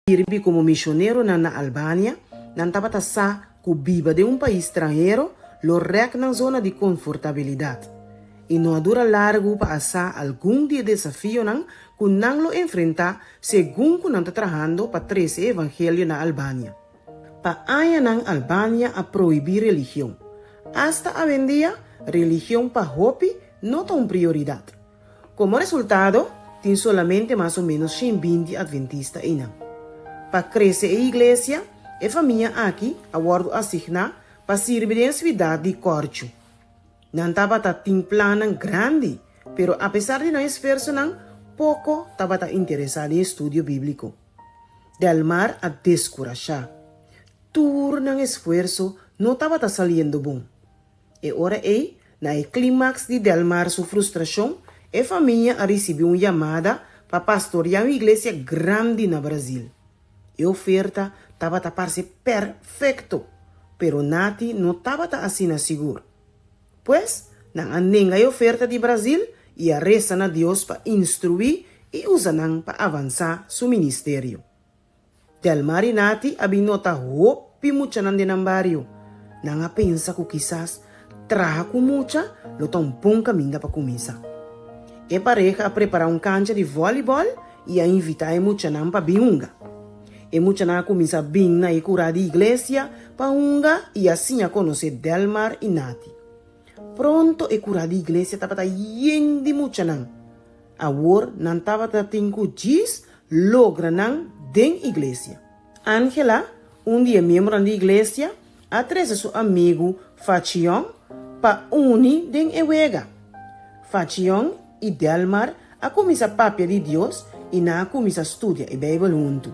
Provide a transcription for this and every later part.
sirve como misionero na Albânia, não estava sa cubiba de um país estrangeiro, lo rec na zona de confortabilidade. E não dura largo para assar algum dia desafio não, que não lo enfrentar, segundo que não está trabalhando para 13 evangelho na Albânia. Pa aya ng Albania a proibir religião. Hasta a vendia, religião pa Hopi não tem prioridade. Como resultado, tem solamente mais ou menos 120 adventistas aí. Pa crescer a igreja, a família aqui a guardo asigna para servir de atividade de corcho. Não estava tem plano grande, pero apesar de não esforço não, pouco estava interessado em estudo bíblico. Delmar a descorajar. Turno ng esforço não estava saliendo bom. E ora na clímax de Delmar sua frustração, a família recebeu uma chamada para pastorear uma igreja grande na Brasil. A oferta estava a parecer perfeito, pero Nati não estava assim seguro. Pois, não anenga a oferta de Brasil e a reza na Deus para instruir e usar para avançar seu ministério. Delmar e Nati abinota hopi mucha nan din barrio. Nanga pensa ko quizás traja com mucha, lo tão bom caminho para começar. E pareja a preparar cancha de voleibol e a invitar a mucha nan para binunga. E mucha nan começa bem na cura de igreja para unga e assim a conhecer Delmar e Nati. Pronto e cura de igreja tava yen de mucha nan. A war nan tava tinko dias logra nan den igreja. Angela, dia membro da igreja, atrasa seu amigo Fachion para unir den ewega. Fachion e Delmar a começar papel de Deus e na começar estudar a Bíblia junto.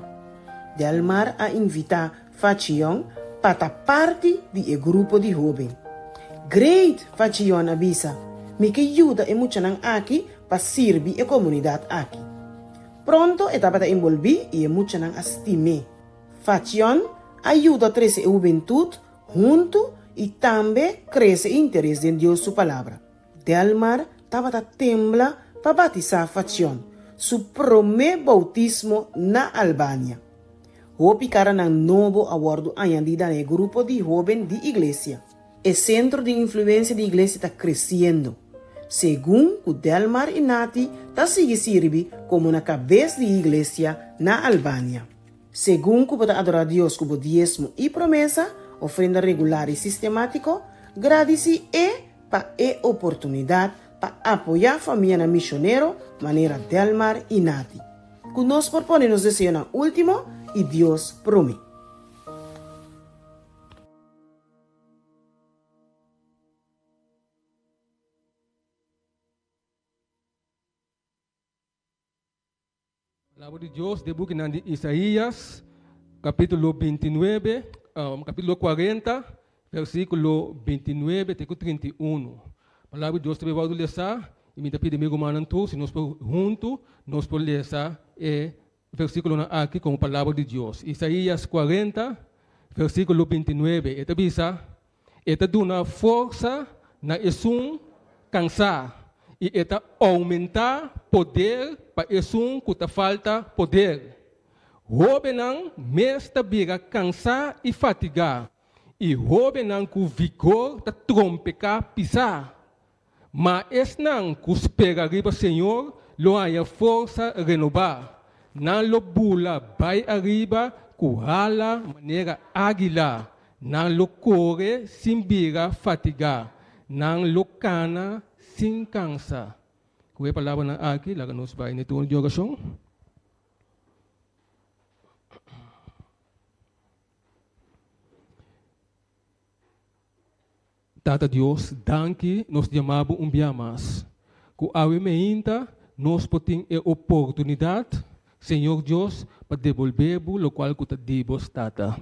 Delmar a invitar Fachion para parte do grupo de jovens. Great, Fachion avisa, me que ajuda e muito nan aqui para servir a comunidade aqui. Pronto, estava envolvido e muito nan estime. Fachion ajuda a crescer a juventude junto e também cresce interesse em Deus sua palavra. Delmar estava a tembla para batizar Fachion, seu primeiro bautismo na Albânia. Hopi cara nan novo awardo añadida no grupo de jovens de igreja. O centro de influência de igreja está crescendo. Segundo o Delmar e Nati está servindo como na cabeça de igreja na Albânia. Segundo que para adorar a Deus como diezmo e promessa, ofrenda regular e sistemático, gradece para a oportunidade para apoiar a família na missioneiro, maneira Delmar e Nati. Que nós proponemos desejo na último e Deus promete. A palavra de Deus, de book de Isaías, capítulo 29, capítulo 40, versículo 29 até 31. A palavra de Deus também vai ler, e me pede amigo manantu, se nós juntos, nós podemos ler o versículo aqui com a palavra de Deus. Isaías 40, versículo 29. Esta bisa, esta duna força na esum cansar. E esta aumentar poder para esum que te falta poder. Robenang mesta biga cansar e fatigar. E robenang com vigor ta trompecar pisar. Mas não que espera arriba Senhor, lo haya força renovar. Não lo bula vai arriba, curala maneira águila. Não lo corre, sem biga fatigar. Não lo cana, sem cansa. Qual é a palavra na aqui? Lá nos vai nito de oração. Tata Deus, danke, nos chamamos dia mais. Com a meinta, nós podemos ter oportunidade, Senhor Deus, para devolver o qual que te debos, Tata.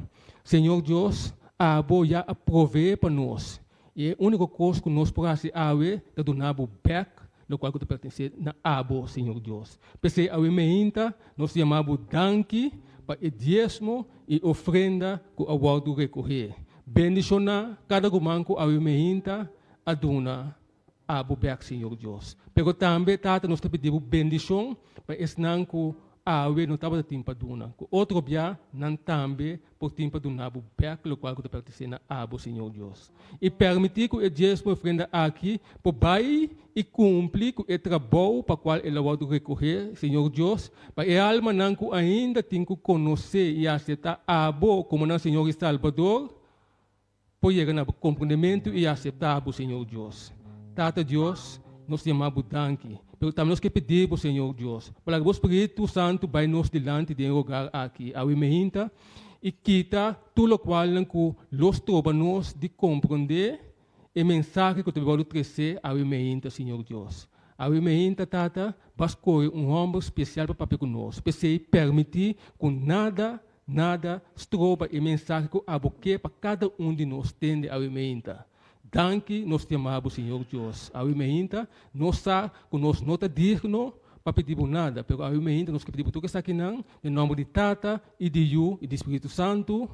Senhor Deus, abo já aprove para nós. E a única coisa que nós podemos fazer é donar o back, o qual que pertence na abo, Senhor Deus. Porque a meinta, nós chamamos danke para o diezmo e ofrenda que o aguardo recorrer. Bendiciona cada gumanco a meinta a dona abo back, Senhor Deus. Pero também, Tata, nós pedimos bendição para esse nanco awe não estava timpa duna. Outro dia, não também por timpa duna, o beco, o qual que pertence a abo, Senhor Deus. E permitir que o Jesus, meu friend, aqui, por vai e cumprir com o trabalho para o qual ele vai recorrer, Senhor Deus, para a alma não ainda tem que conhecer e aceitar abo como não Senhor Salvador, por chegar no compreendimento e aceitar o Senhor Deus. Tata Deus, nós chamamos danke. Pero também nós que pedimos, Senhor Deus, para que o Espírito Santo vai nos delante de lugar aqui, a imenita, e quita tudo o qual nos troubanos de compreender a mensagem que tu vai trazer a imenita, Senhor Deus. A imenita, Tata, vai escolher homem especial para papel conosco, para permitir que nada trouba a mensagem que aboque para cada de nós tende a imenita. Danke, nós te amamos, Senhor Deus. A imenita, nós sabemos que nós não está digno para pedir nada, mas a imenita, nós pedimos tudo que está aqui, em nome de Tata, e de Yu, e do Espírito Santo.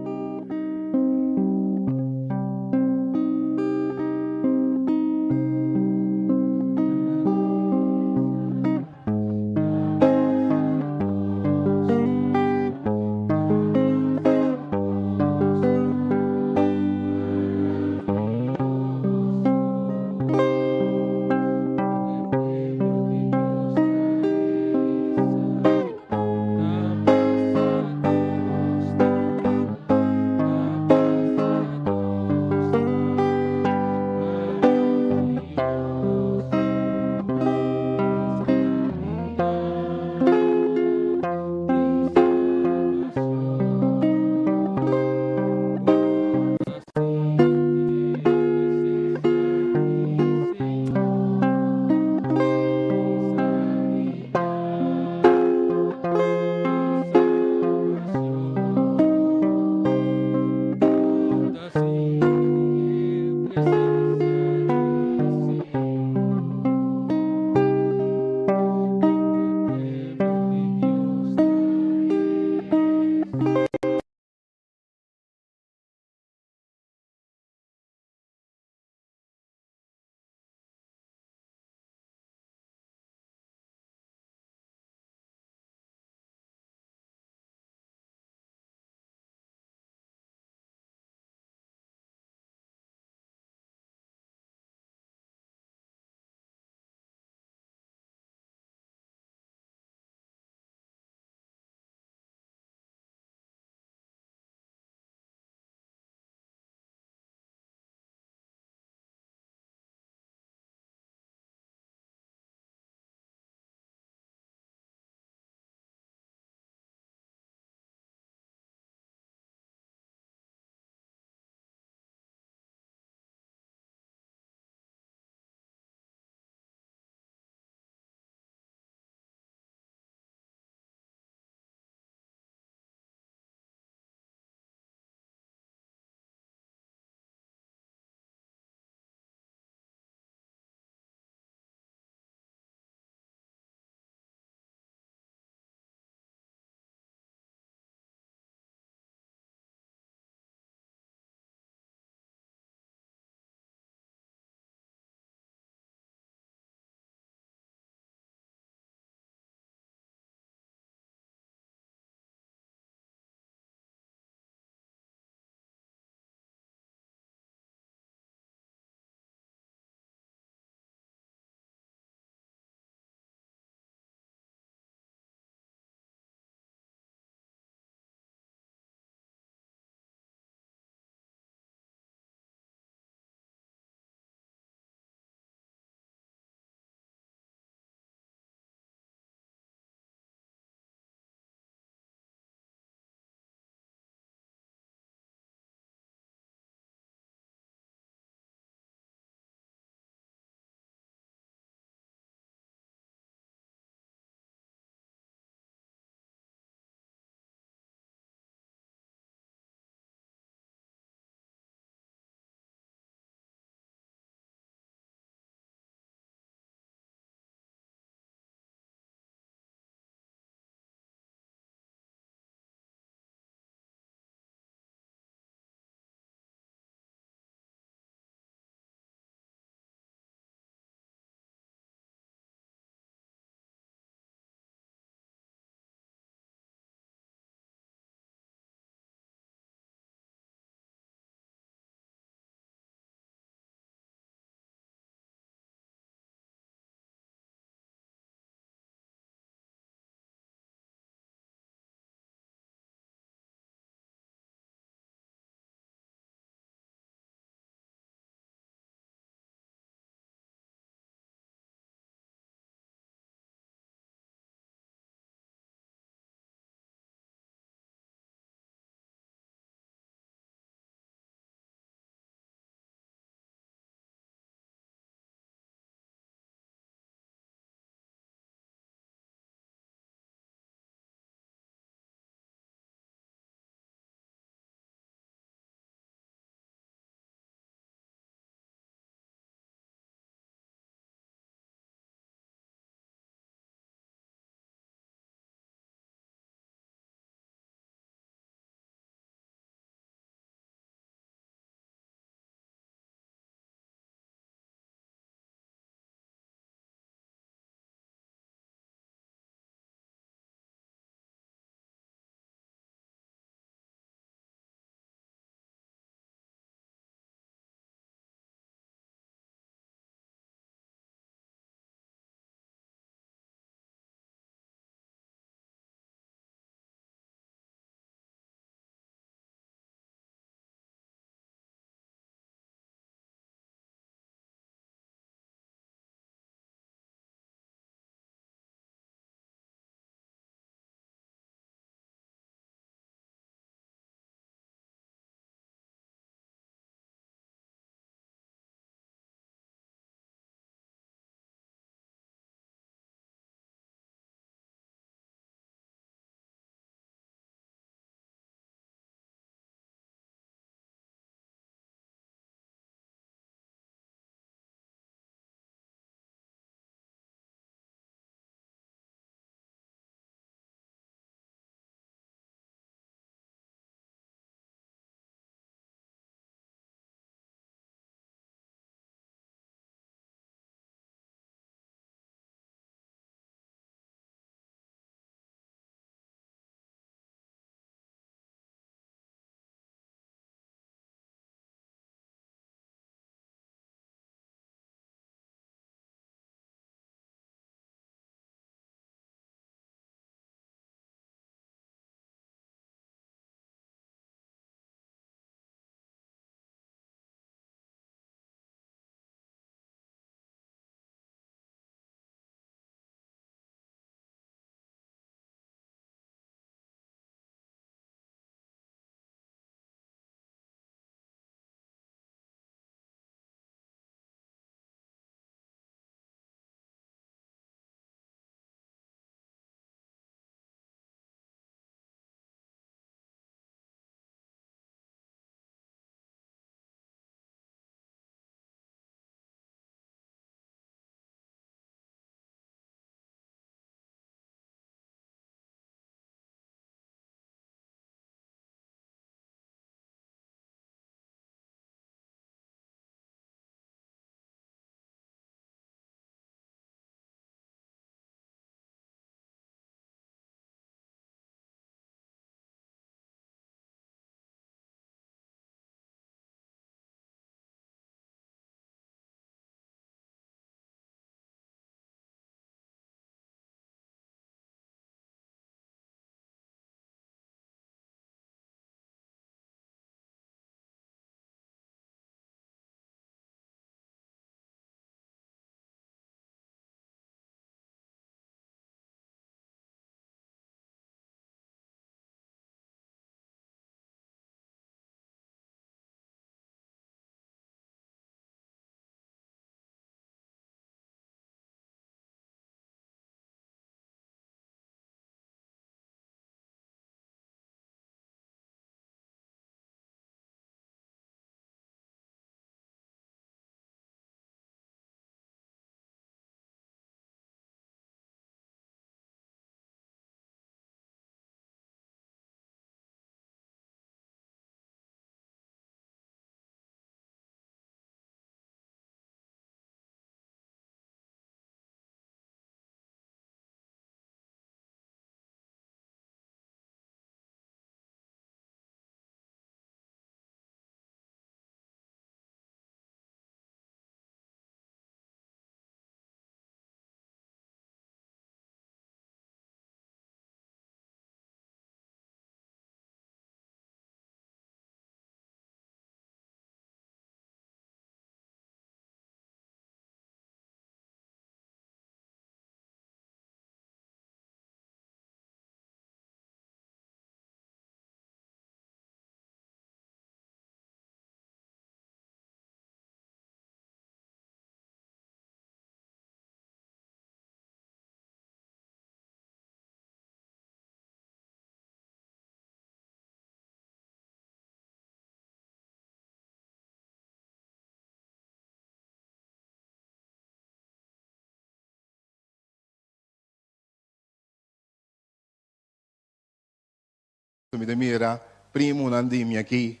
So, me mira, primo nandimi aqui,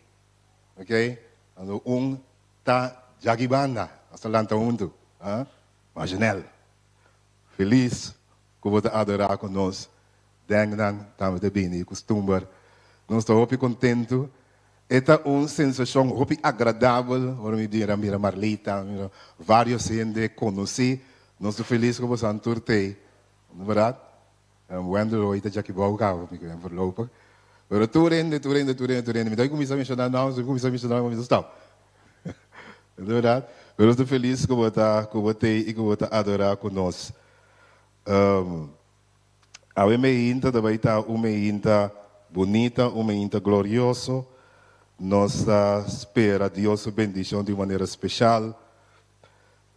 ok? Ano tá jagibanda, hasta lanta unto, marginal. Feliz que você adorar conosco. Dengan, estamos de bem, costumar. Nós estamos contentes. Esta é uma sensação agradável. Ora, me dirá, mira Marlita, mira, vários gente conheci. Nós estamos felizes que você anturtei. Não é verdade? Wendel, oita já que vou cá, me quero verlopen. Pero tu rende. Me dá comissão a mencionar, não, se comissão a mencionar, não está. Não é verdade? Pero estou feliz que você e que você adorar conosco. A meinta também está uma meinta bonita, uma meinta gloriosa. Nós espera Deus bendição de maneira especial.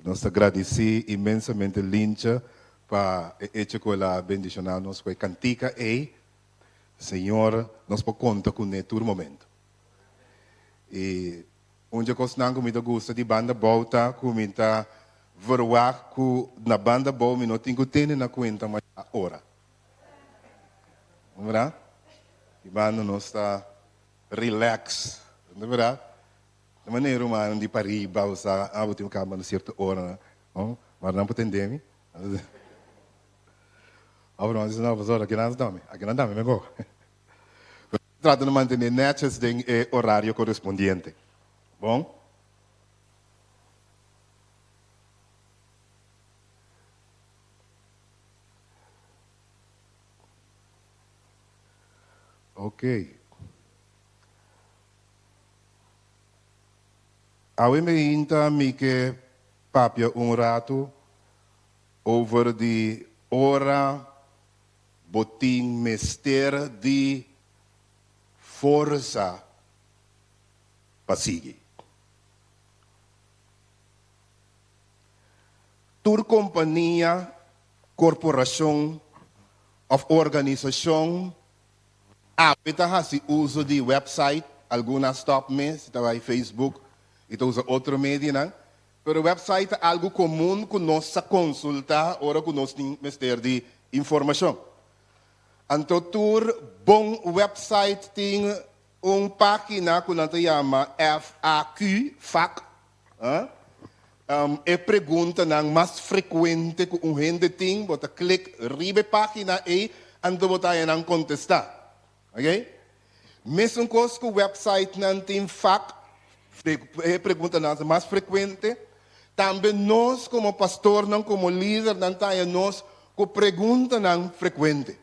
Nós agradecemos imensamente Lincha para hecho com a bendição nos com cantica e Senhor, nós podemos contar com ele todo momento. E onde coisa que me gosta de banda volta, como está verwag que na banda bom me não tenho tempo na conta mais a hora. Não é verdade? E banda não está relax, não é verdade? De maneira humana de pariba, usa a última cama na certa hora, não? Mas não pretendemos. Agora nós não vamos aqui não dá, me go. Trata de manter netas de horário correspondente. Bom? Ok. Awe me inta mi que papia rato over de hora botin mester de força pasigi. Tur companhia, corporação of organização habita se uso de website, algumas top me, se está aí Facebook, e usa outro meio, não? Pero o website é algo comum que nós consulta, ora que nós temos de informação. Então, tur bom website tem uma página que nós chama FAQ, FAQ, é pergunta mais frequente que gente tem, bota clique, ribe página e ando botar e contestar. Ok? Mesmo coisa que o website não tem FAQ, pergunta mais frequente, também nós como pastor, não como líder, não tem nós que pergunta não frequente.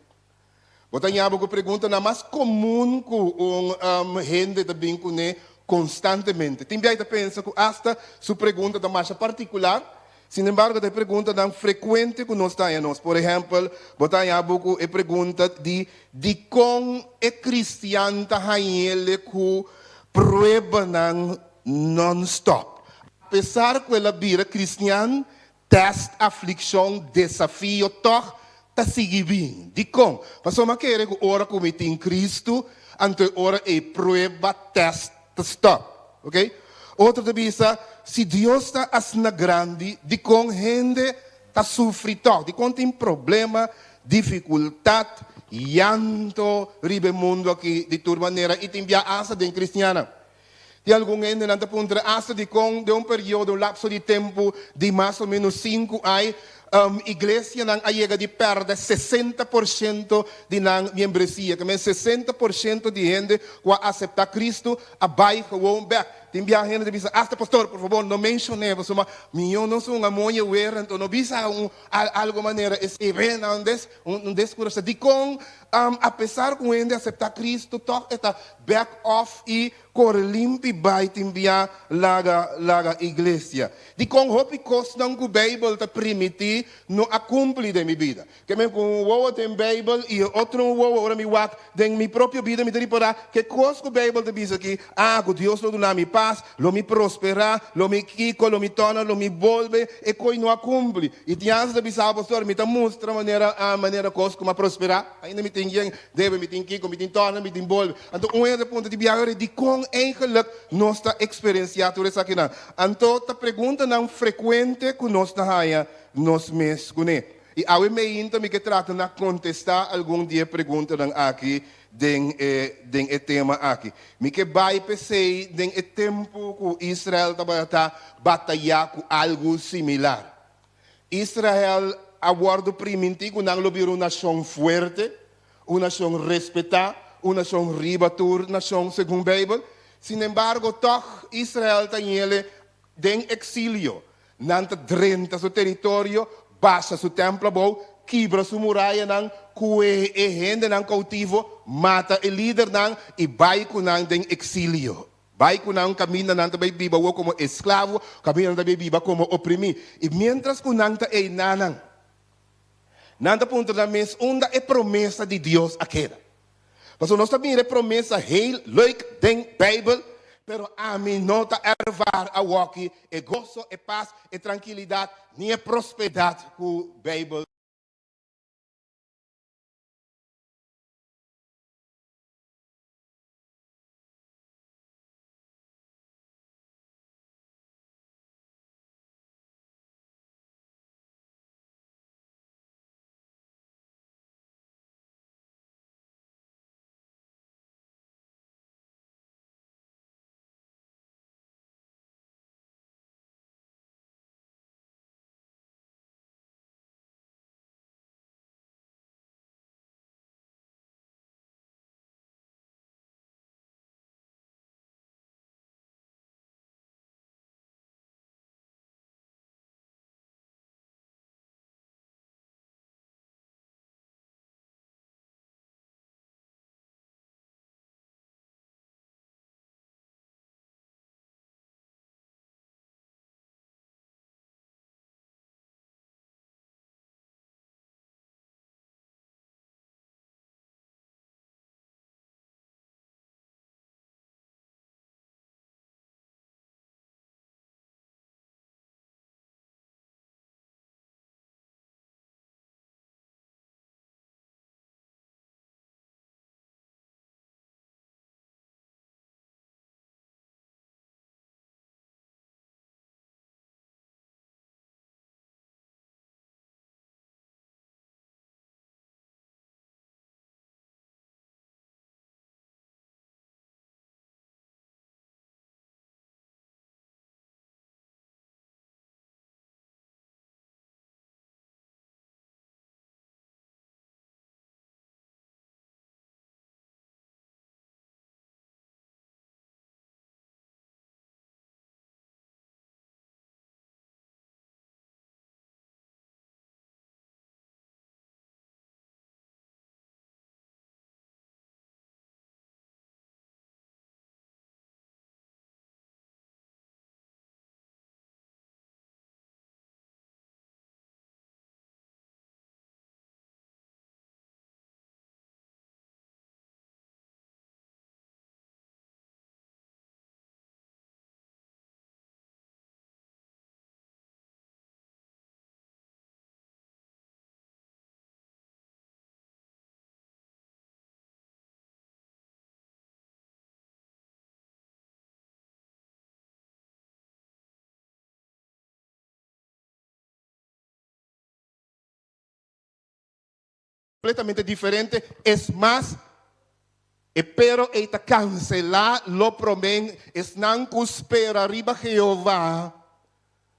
Botar que pergunta não mais comum que gente também que constantemente. Tem gente que pensa que esta sua pergunta é mais particular. Sin embargo, a pergunta não frequente que nós temos. Por exemplo, botar a pergunta de como é cristiano ele que prueba non-stop. Apesar que ela vira cristiano, teste, aflição, desafio, toch, está seguindo bem. De como? Mas uma quer que ora comete em Cristo, ante ora é prueba, teste, stop. Ok? Outra visa, se Deus está assim grande, de com gente está sofrendo, de com tem problema, dificuldade, llanto, ribe mundo aqui de toda maneira, e tem via asa de cristiana. Tem algum gente que está ponto asa de com de período, lapso de tempo de mais ou menos 5 anos, igreja não chega de perder 60% de membresia, que é 60% de gente que aceita Cristo, abaixo o back. Tem gente que diz, hasta pastor, por favor, não mencione, mas eu não sou uma moia, então não visa algo maneira, esse bem, não descura, de com, apesar que gente aceitar Cristo, toca está back off e corre limpo e vai enviar laga igreja. De com hope costa que o Bible está permitir não cumprir de minha vida. Que me com o tem Bible e outro o ora me wat de minha própria vida me diria para que coisa que o Bible te diz aqui, que Deus lo dá me paz, lo me prosperar, lo me kiko, lo me torna, lo me volve e coi não cumpre. E diante da bisa pastor me mostra a maneira coisa como prosperar. Ainda me tem deve me tem kiko, me tem torna, me tem volve. Então um ponto de viagem de com eigenlijk nós está experienciado isso aqui não. Então a pergunta não frequente que nós está nós mesmos com ele. E ao meio me que trata de contestar algum dia pergunta aqui den tema aqui. Me que vai pensei den tempo que Israel estava batalhar com algo similar. Israel aguardo primitivo não lobir uma nação forte, uma nação respeitada, uma nação ribatur, nação segundo a Bíblia. Sin embargo, toch Israel tem ele den exílio, nanta drenta seu território, baixa seu templo bom, quebra sua muralha nan, cue e gente nan cautivo, mata o líder nan e vai com nan den exílio. Vai com nan caminha nan também viva como escravo, caminha nan também viva como oprimido. E mientras com nan ta e nanan, nanda ponto da mesa, onda é promessa de Deus aquela. Mas nós também é promessa heel leuk den Bijbel, pero a mim nota ervar a walkie e gozo e paz e tranquilidade, nem a prosperidade que o Bijbel. Completamente diferente, es más, pero esta cancelar lo promen, es nan cuspera arriba Jehová,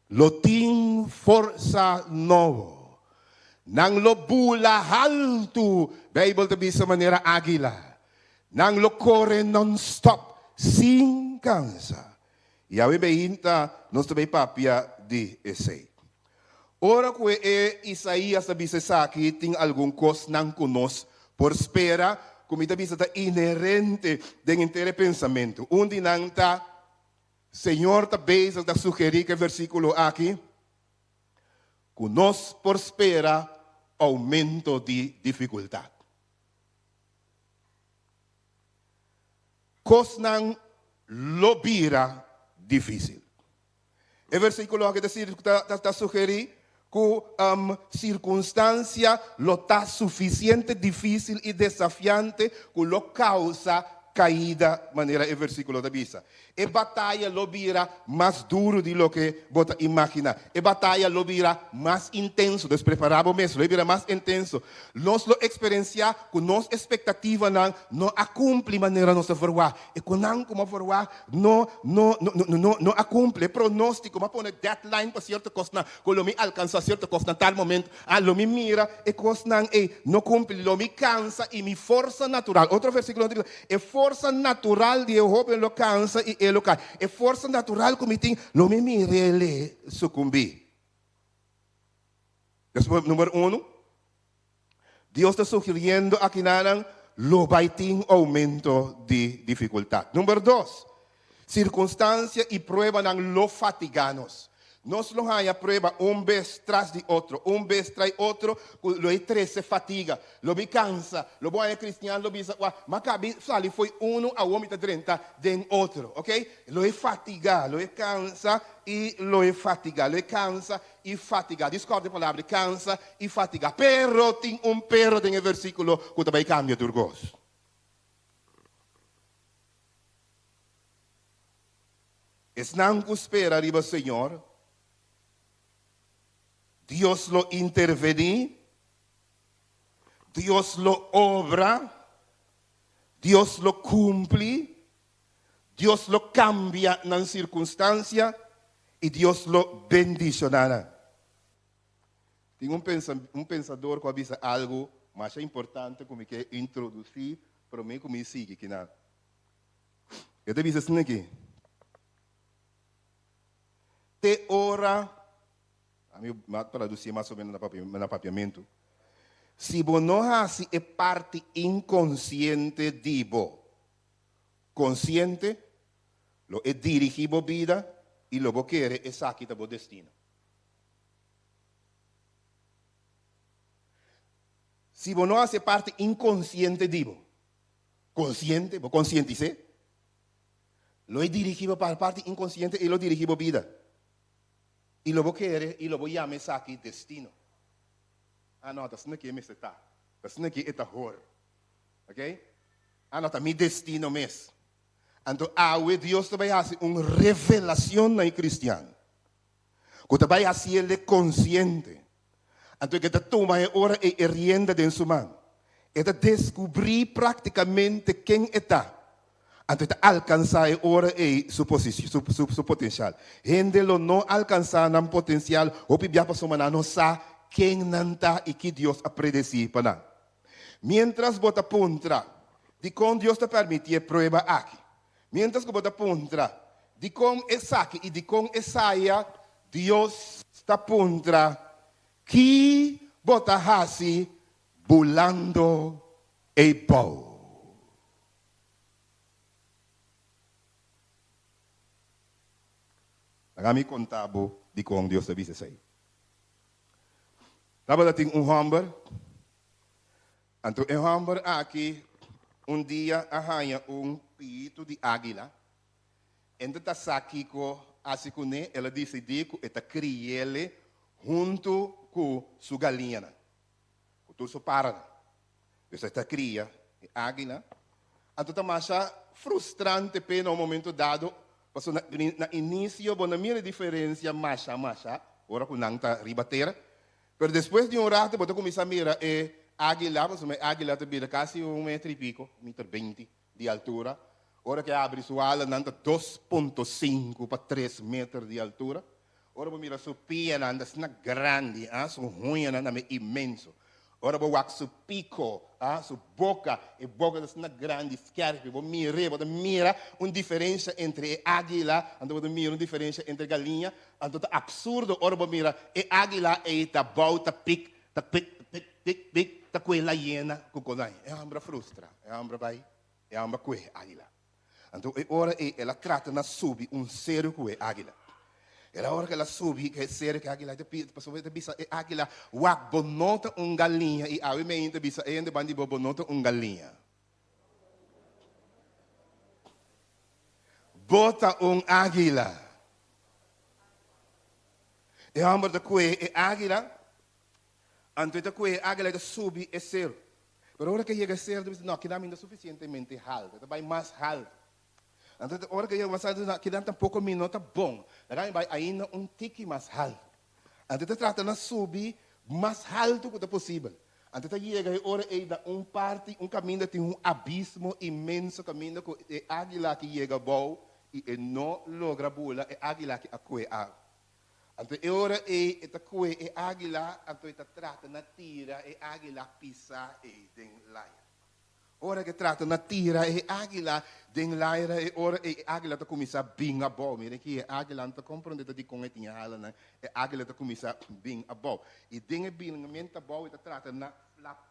lo tin forza novo, nan lo bula alto, Bible de esa manera águila, nan lo corre non-stop, sin cansa. E a beinta, nós também papia de esse. Ora que Isaías dice aqui tem algum coisa não conosco por espera, como está está inerente do inteiro pensamento. Onde não está, Senhor está bem a sugerir que versículo aqui, conosco por espera aumento de dificuldade. Coisa não lobira difícil. O versículo aqui está sugerir que circunstância lo está suficiente difícil e desafiante que lo causa caída, manera el versículo de visa. Es batalla lo vira más duro de lo que vos imagina. Es batalla lo vira más intenso, despreparado mesmo, lo vira más intenso. Nos lo experiencia con nos expectativa no acumple manera nossa verwa. E con como verwa no acumple pronóstico, mas pone deadline para cierta cosa, con lo me alcanza cierta cosa en tal momento, lo me mira e cosa no cumple, lo me cansa y mi fuerza natural. Otro versículo dice, es fuerza natural de Jehová lo cansa y él lo cae. Es fuerza natural como tem, lo me mire le sucumbir. Después, número 1, Dios está sugiriendo a que lo va a tener aumento de dificultad. Número 2, circunstancias y pruebas lo fatiganos. Nos lo hay a prueba un vez tras de otro, un vez tras otro, lo hay 13 fatiga, lo vi cansa, lo voy a cristiano, lo vi macabi, sali foi uno a 30 de otro, ok? Lo hay fatiga, lo hay cansa y lo hay fatiga, lo hay cansa y fatiga. Discorde palabra, cansa y fatiga. Pero tem pero en el versículo que também cambia turgos. Es não espera arriba, Señor. Dios lo intervení, Dios lo obra, Dios lo cumple, Dios lo cambia en circunstancia y Dios lo bendicionará. Tengo un pensador que avisa algo más importante como que introducir, pero me como sigue que nada. Eu te digo assim aqui. Te ora. A mim, para traduzir mais ou menos no papiamento. Se você não faz é parte inconsciente de você. Consciente, lo é dirigir a vida e lo que quer é sair do destino. Se você não faz parte inconsciente de você, consciente, você conscientize, lo é dirigir para a parte inconsciente e lo dirigir a vida. Y lo que quiere y lo voy a llamar aquí destino. No, das nicht me está. Das nicht está horror. ¿Ok? No, está mi destino mes. Entonces, Dios te va a hacer una revelación en cristiano. Que te va a hacerle consciente. Entonces, que te toma ahora y rienda de su mano. Y te descubrir prácticamente quién está. Entonces, alcanzar ahora su posición, su potencial. Gente lo no alcanzar el potencial, o pibia para su mano, no sabe quién está y que Dios ha predecido para. Mientras vos apunta, de cómo Dios te permite prueba aquí. Mientras que vos apunta, de cómo es aquí y de cómo es allá, Dios te apunta que vos hace volando el pau. Kami contabo de como Deus te vise aí. Estava tem hamburger. Então, hamburger aqui, dia arranha pito de águila. Então, tá aqui com a Sicune, ela decidiu que ela cria ele junto com sua galinha. Com tudo isso para. Então, ela cria águila. Então, tá mais frustrante, no momento dado. Porque na início, na minha diferença, macha, agora com não está ribateira. Mas depois de rato, você começa a mirar águila, porque a águila tem quase 1,5 metro, 1,20 m de altura. Agora que abre sua ala, não está 2,5 para 3 metros de altura. Agora você mira sua pia, não está grande, sua unha não é imenso. Agora você vai seu pico, sua boca, e boca está grande, esquerda. Você mira uma diferença entre águila, então você mira uma diferença entre galinha. Então é absurdo. Agora você mira águila e tá bom, tá pic, tá coelha hiena, cuconai. É uma frustra, é uma vai, é uma coelha águila. Então agora ela trata na subir sério com águila. Era hora que ela soube que ser que a águila passou a bisa águila wak bonota galinha e a mãe te bisa ainda bandi bonota galinha. Bota águila. E a amor da águila, anto da águila que soube é ser. Pero ahora que llega a ser, no, aqui não é suficientemente alto, vai mais alto. Então, a hora que chega mais alto, aqui dá pouco minuto bom. Daí vai ainda tique mais alto. Então, trata de subir mais alto que possível. Então, chega a hora de dar parte, caminho tem abismo imenso, caminho com a águila que chega bom e não logra bula, é águila que acoe a. Então, a hora é acoe a águila, então, trata na tira, a águila pisa e den laia. Ora que trata na tira, a águila den laia, e ora a águila começa a binga bom. Mire que a águila não compreende de como é tinha ela, né? A águila começa a binga bom. E den bingamento bom, e trata na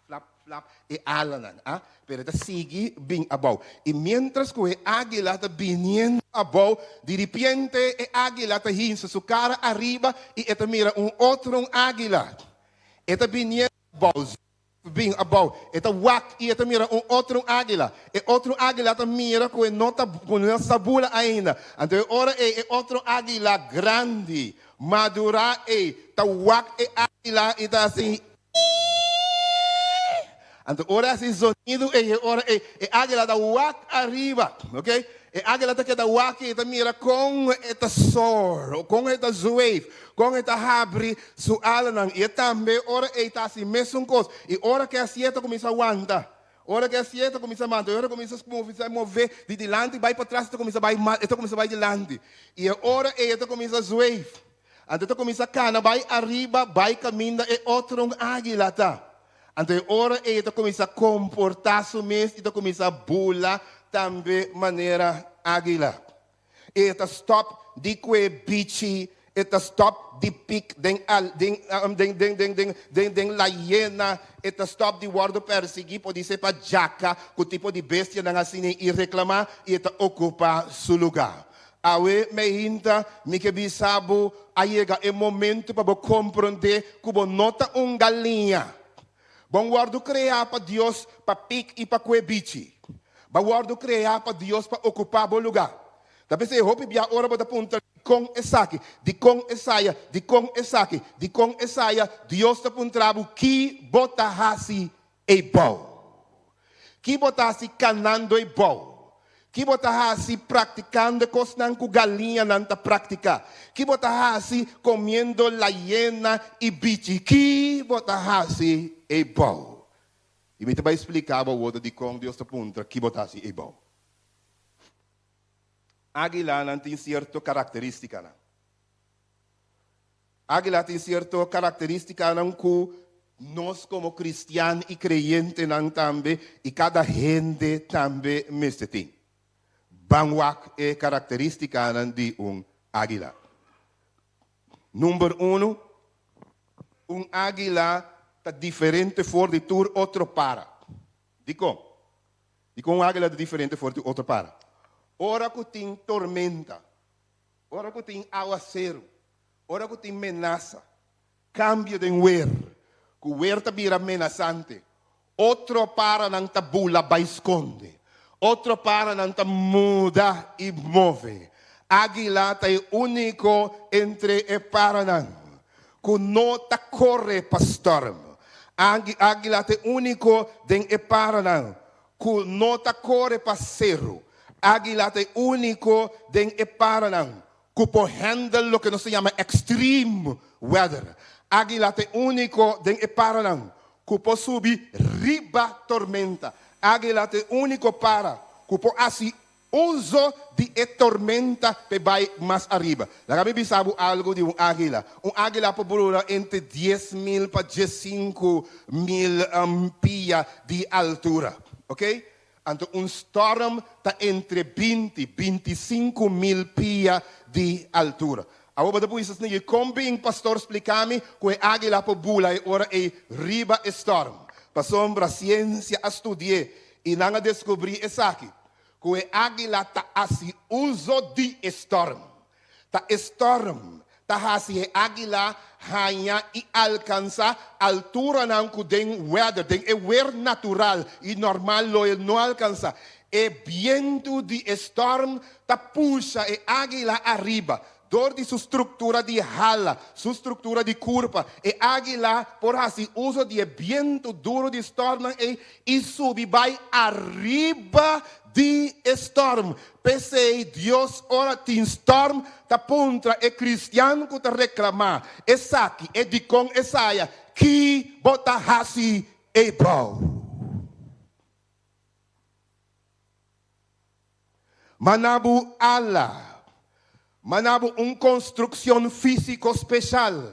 flap, e alanan, ah? Pero ita sigue bing abaw. E mientras que a águila está viniendo abaw, de repente a águila está hinsa su cara arriba e ita mira outro águila. Ita viniendo abaw, bing abaw. Ita wak e ita mira outro águila. E outro águila ita mira que não está bula ainda. Então ora é outro águila grande, madura e ta wak e águila e ta assim. Então, ora esse sonido é águila da wak arriba, ok? É águila que da wak e mira com esta sor, com esta zueif, com esta abre su alanan e também ora está assim mesmo coisa. E ora que a sieta começa a aguentar. Ora que a sieta começa a manter, ora começa a mover de delante, vai para trás, começa a vai delante. E ora esta começa a zueif. Então começa a cana, vai arriba, vai caminhando e outro águila tá. Então, ora ele começa a comportar-se mesmo e começa a bula também maneira águila. Ele stop de que bichi, ele stop de pic den la hiena, ele stop de guarda perseguir, pode ser para jaca, com o tipo de bestia não assim e reclamar e ele ocupa seu lugar. Awe me hinta, me que bisabo, aí é o momento para compreender que nota galinha. Bom guardo criar para Deus para pique e para coebiche. Bom guardo criar para Deus para ocupar o lugar. Tapi saya hope biar orang pada punta kong esaki, di kong esaya, di kong esaki, di kong esaya, Deus ta puntrabu ki botahasi e bom. Ki botahasi canando e bom. Que botahasi praticando coisas que galinha não está praticando. Que botahasi comendo la hiena e bichi. Que botahasi é bom. E me vai explicar o outro de como Deus está punta que botahasi é bom. Águila não tem certa característica. Não. Águila tem certa característica não que nós como cristianos e creyentes não também e cada gente também mesmo tem. Bangwak é característica de águila. Número 1, águila está diferente for de tur outro para. Dico águila está diferente for de outro para. Ora que tem tormenta, ora que tem aguacero, ora que tem ameaça, cambio de wer, que o wer está vira ameaçante, outro para não está bula vai esconde. Outro para não muda e move. Águila é único entre e paranan. Que não corre para storm. Águila é único den e paranan. Que não corre para cerro. Águila é único den e paranan. Que pode handle lo que não se chama extreme weather. Águila é único den e paranan. Que pode subir riba tormenta. Águila é único para que por assim uso de tormenta para vai mais arriba. Lá me sabe algo de águila. Águila pode voar entre 10.000 para 15.000 pia de altura, ok? Então storm está entre 20 e 25.000 pia de altura. Agora depois como bem pastor explicar-me que águila pode voar e ora é riba storm. Passou para a ciência a estudar e não descobri isso aqui. Que a águila está assim, uso de storm. Está storm. Está assim, a águila ganha e alcança a altura não que tem weather, tem weather natural e normal não alcança. E viento de storm está puxa a águila arriba. door de sua estrutura de hala, sua estrutura de curva, e águila, por assim, uso de viento duro de storm, e sube, vai arriba de storm. Pensei, Deus, ora, tem storm, tá contra, é cristiano que tá reclamar, é saque, é de com, é saia, que bota assim, é bom. Manabu Allah. Manabu construção física especial.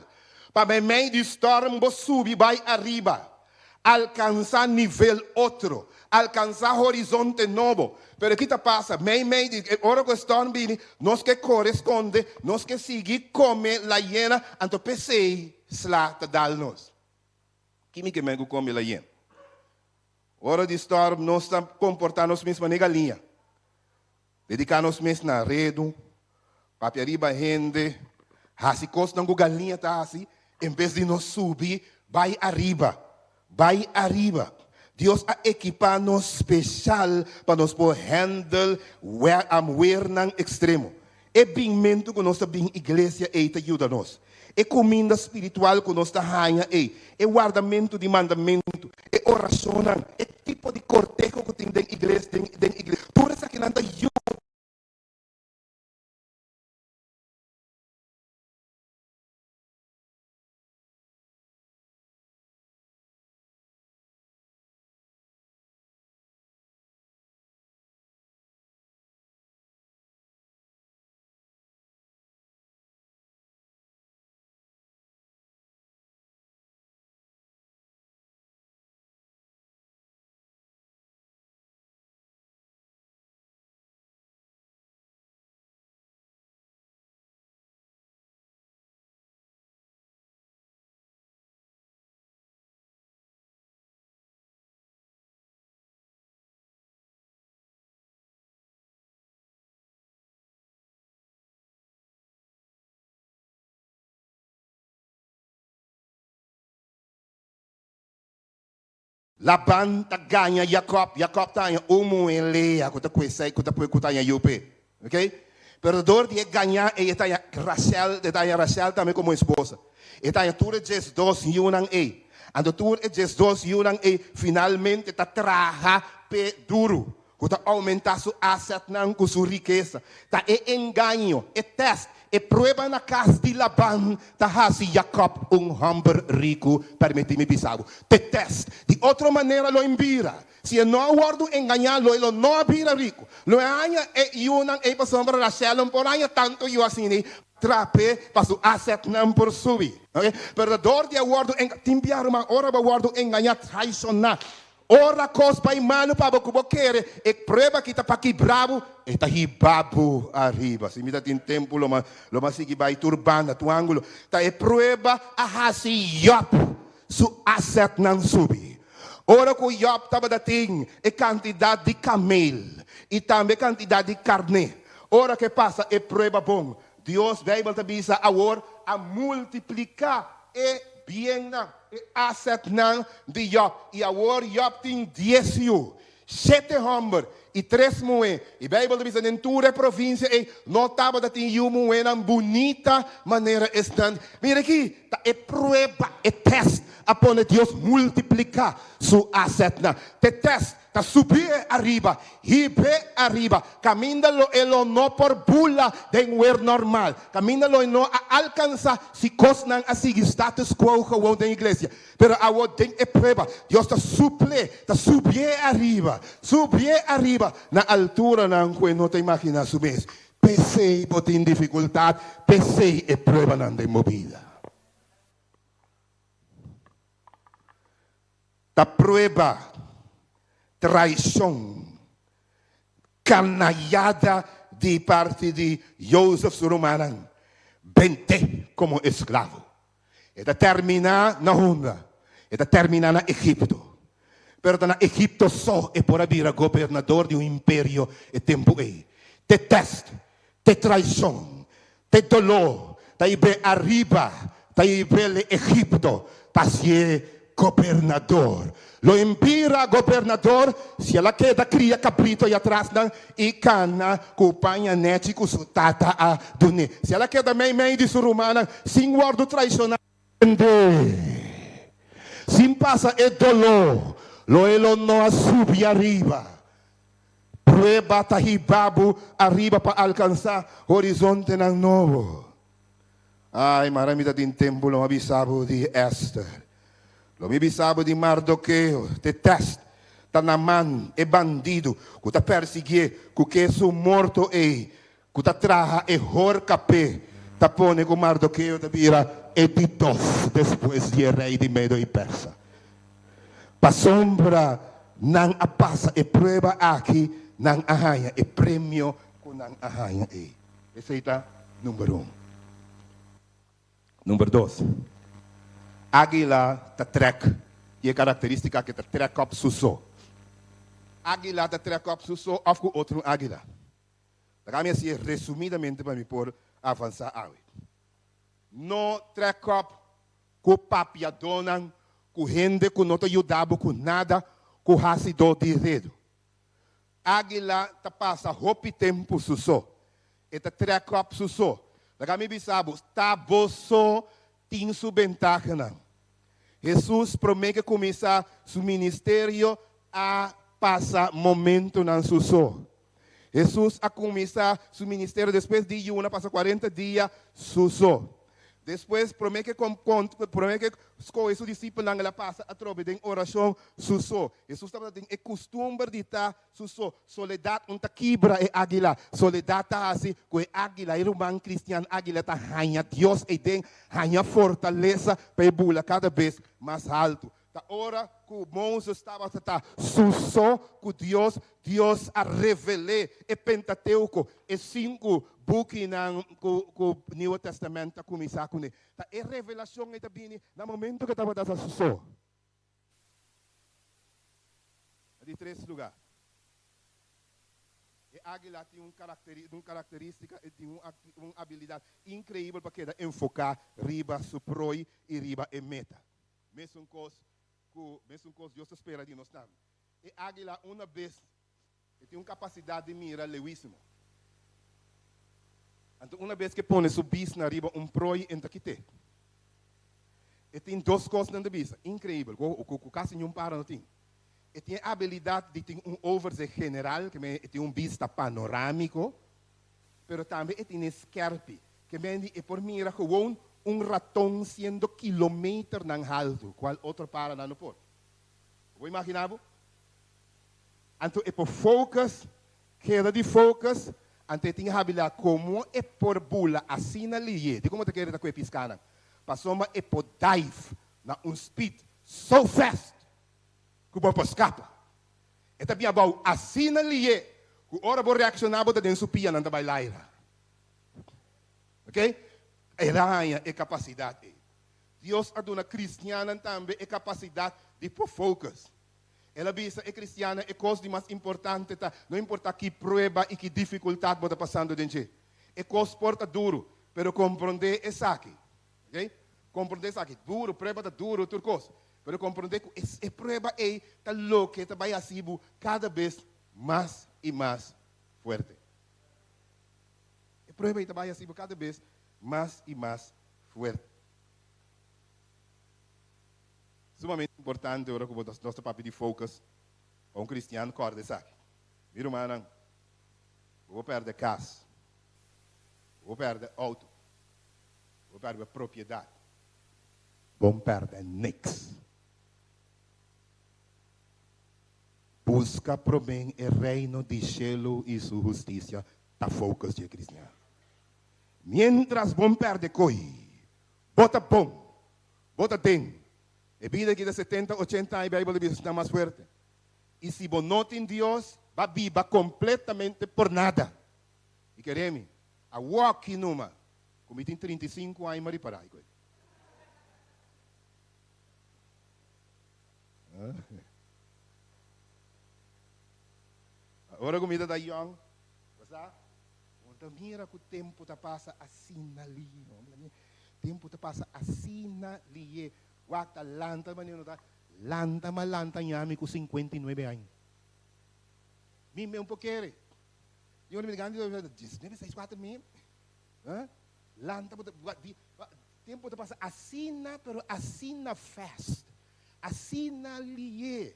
Para meio de storm, você subir, vai arriba. Alcançar nível outro. Alcançar horizonte novo. Pero aqui passa, meio de hora que o storm vem, nós que corresponde, nós que seguir come la hiena, então pensei, slata dal-nos. Quem que me come la hiena? Hora de storm, nós estamos comportando-nos mesmo na galinha. Dedicar-nos mesmo na redo, papiariba rende, assim costa não galinha tá assim, em vez de nos subir, vai arriba, Deus a equipar-nos especial para nos poder handle where nang extremo. É bem-mento que nós bem igreja e te ajuda-nos. É comida espiritual que nós ranha é guardamento de mandamento, é oração, é tipo de cortejo que tem dentro da igreja. Tudo isso aqui não está Laban ganha Jacob tanya Lea, kuta kuisai kuta tanya Yupe, ok? Perdedor de ganhar e tanya Rachel também como esposa. E tanya tudo jes dos yunang ando tudo jes dos yunang finalmente ta traha pe duro, kuta aumentar su asset nang ku su riqueza. Ta engano, test. E prueba na casa de Laban, tahasi Jacob humber rico, permite-me bisavo. Te test. De outra maneira lo envira. Se não aguardo enganar, lo não vira rico. Lo anha e yunan e passam para Rachel, por anha tanto eu assim, trape, passo asset não por subir. Okay? Perdedor de aguardo, timbiar uma hora para aguardo enganar, traicionar. Ora cos pai mano para que quer e prova que tá para que bravo e tá babu arriba se me dá tempo lo mas que vai turbanda tu ângulo tá e prova a hasi yop su asset não subi ora que yop tava da ting e quantidade de camel e também quantidade de carne ora que passa e prova bom Deus vai voltar bisa a multiplicar e bien na asset nang de Job e agora Job tem 10 7 homens e 3 moedas e a Bíblia diz em toda a província e notava que tem uma moeda bonita maneira estando mira aqui é prova é teste a poner Deus multiplicar su asset na te teste ta subir arriba, hibe arriba, camínalo elo no por bula de un normal, camínalo e no alcanza si cosnan así status quo como de iglesia, pero agora tem e prueba, Deus ta suple, ta subir arriba, na altura não que não te imagina subir, pensei por tem dificuldade, pensei e prueba não de movida. Ta prueba traição, canalhada de parte de Joseph Surumanan, vende como escravo. E terminar na Honda, e terminar na Egipto. Pero na Egipto só é por vir governador de império e tempo te teste, te traição, te dolor, te ibe arriba, te ibe Egipto, para ser governador. Lo impira governador, se ela queda cria cabrito aí atrás não e cana cupanha nete com tata a dune. Se ela queda meio de surumana, sem guardo traicionar, sem passa é dolor, lo elo não subir arriba. Prueba tahibabu arriba para alcançar horizonte não novo. Ai, maramita din tempo lo abisabo de Esther. Lo abisabo de Mardoqueu, te test, ta naman e bandido, que ta perseguir, que su morto e, que ta traja e hor capé, ta pone com Mardoqueu ta vira etitos depois de rei de Medo e Persa. Pa sombra não a passa e prueba aqui, não arranha e prêmio com não arranha e. Esse é número 1. Número 2. Águila ta trek, e a característica que ta trek op suso. Águila ta trek op suso, of com outro águila. Daqui assim, resumidamente, para me por avançar awe. No trek op, com papia donan, com gente que não te ajudava com nada, com racido de dedo. Águila ta passa roupa tempo suso. E ta trek op suso. Daqui me bisabo, tá boso, tem sua ventaja. Jesus promete começar seu ministério a passar momento na suso. Jesus a começar seu ministério depois de uma passa 40 dias suso. Depois promete que escolhe seu discípulo ela passa a trobe de oração suso. Jesus estava dizendo é costume de estar suso. Soledade não quebra é águila. Soledade tá assim que águila é humano cristiano águila tá ganha Deus e tem ganha fortaleza para bula cada vez mais alto. Da hora que Moisés estava suso que Deus a revelou e Pentateuco e 5 buki ng New Testamento começar com ele. É revelação que está vindo no momento que estava dando suso. De 3 lugares. E águila tem uma característica e tem uma habilidade incrível para que enfocar riba su proi e riba e meta. Mesmo coisa Deus espera de nós também. E águila uma vez tem uma capacidade de mirar lewíssimo. Então, uma vez que põe sua bis na riba, proi entra aqui. E tem 2 coisas na bisa, incrível, o caso nenhum para não tem. E tem a habilidade de ter overzicht general, que tem vista panorâmico, mas também tem scarpe, que é por mira gewoon ratão 100 quilômetros na alto, qual outro para não pode. Vou imaginar? Então, é por focus, queda de focus, ante tem a habilidade como é por bula assim na linha. De como te quer com a piscana? Passou é por dive na speed so fast que o escapa. E também about assim na linha que ora vou reaccionar para dentro supia não vai lá. OK? Eranha é capacidade. Deus aduna cristiana também é capacidade de por focus. Ela visa é cristiana é coisa mais importante, tá? Não importa que prova e que dificuldade você está passando dentro. É coisa porta duro, pero compreender é aqui, ok? Compreender é aqui, duro, prova tá duro, tudo coisa. Pero compreender que é prova é tá louco, tá vai assim cada vez mais e mais forte. É prova é tá vai assim cada vez mais e mais forte. Sumamente importante agora que o nosso papel de focus para um cristiano corda isso aqui. Mira, mano, vou perder casa, vou perder auto, vou perder propriedade, vou perder nix. Busca por bem o reino de céu e sua justiça, tá focus de cristiano. Mientras vão perder coi, bota bom, bota tem. E vida que de 70, 80 anos, a Bíblia está mais forte. E se você não tem Deus, vai viver completamente por nada. E queremos, a walk numa, como tem 35 anos, mas para aí. Agora a comida da young, então mira que o tempo está passa assim na linha. O tempo está passa assim na linha. Wakta lanta manino da Lanta malanta nyami com 59 anos. Mim um pouquinho. Eu me digo, 19, 64 mil. Lanta, tempo de passar, assina, pero assina fast. Assina lié.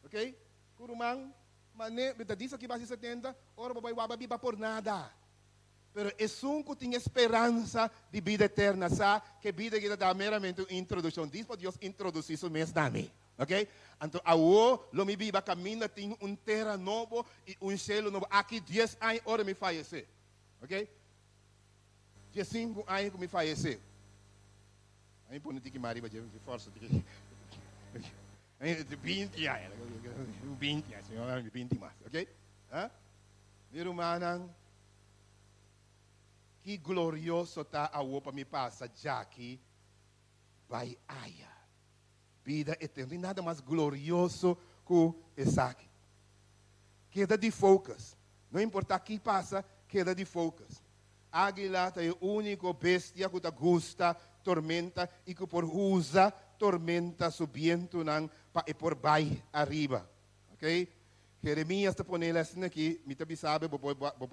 Ok? Curumang, mané, diz aqui base 70, ora babai wababiba por nada. Pero é que tem esperança de vida eterna, sabe? Que vida que dá meramente uma introdução. Diz para Deus introduzir isso mesmo também. Ok? Então, ao lo me viva caminha, tem terra novo e cielo novo. Aqui 10 anos, ora me falecer. Ok? 15 anos que me falecer. Aí põe que mariba de força. 20 anos. 20 anos, senhora, 20 mais. Ok? Meu irmão, que glorioso está a opa me passa, já que vai aia. Vida eterna. Não nada mais glorioso que esse aqui. Queda de focus. Não importa o que passa, queda de focus. Águila é o único bestia que gusta, tormenta e que por usa tormenta subindo para por baixo arriba. Ok? Jeremias está ponendo assim aqui, me tabi sabe, vou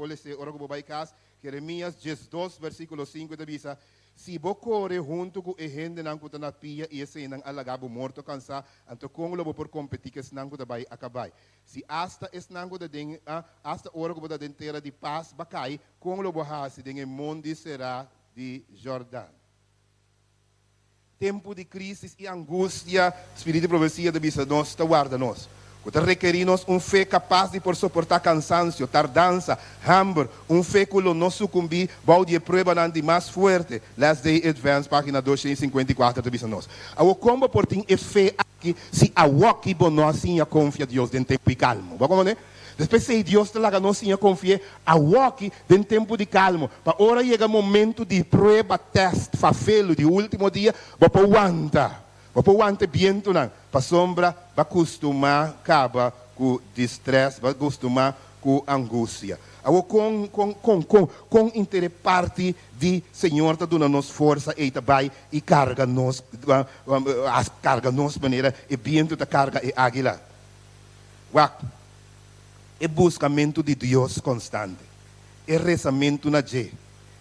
ler ora que vou vai casa. Jeremias 12, versículo 5, tabi sa, si bo corre junto com a gente nang kuta na pia e esse nang alagabo morto cansa, anto kung lo por competir que nang kuta vai acabar. Si hasta es nang kuta ding, hasta ora kuta den terra de paz bakay, kung lo bohasi ding mundo será de Jordão. Tempo de crise e angústia, espírito de profecia de bisa nós, guarda-nos. Que requerimos fé capaz de por suportar cansancio, tardança, hambre, fé que não sucumbir, balde de prueba não de mais forte. Last Day Advance, página 254, de bisa nós. A como por tem fé aqui, se a walk nós sim a confia Deus dentro tempo e calmo. Vamos né? Depois se Deus te laga nós sim a confia, a walk dentro tempo de calmo. Para hora chega momento de prueba, teste, fafelo de último dia, para aguanta. Para aguanta viento não. Para sombra, vai acostumar acaba com estresse, vai acostumar com angústia. Agora, com interparte de Senhor, está dando nos força e vai e carga nos maneira e viento da carga e águila. É buscamento de Deus constante. É rezamento na G.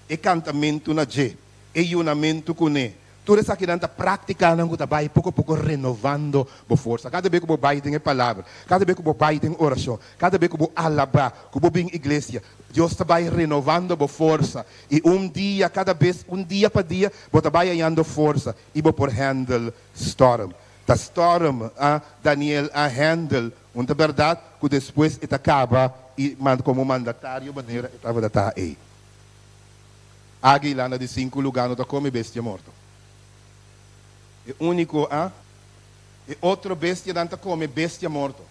É cantamento na G. É unamento com Ele. Tudo isso aqui está praticando, que vai pouco a pouco renovando a força. Cada vez que você vai tem a palavra, cada vez que você vai tem oração, cada vez que você alabar, que você vem à igreja, Deus vai renovando a força. E dia, cada vez, dia para dia, você vai ganhando força e você por handle storm. The storm, Daniel handle, uma verdade que depois ele acaba e como mandatário maneira estava da tá aí. Águila de 5 lugares não está como bestia morto. É único, e outro bestia não está come bestia morto.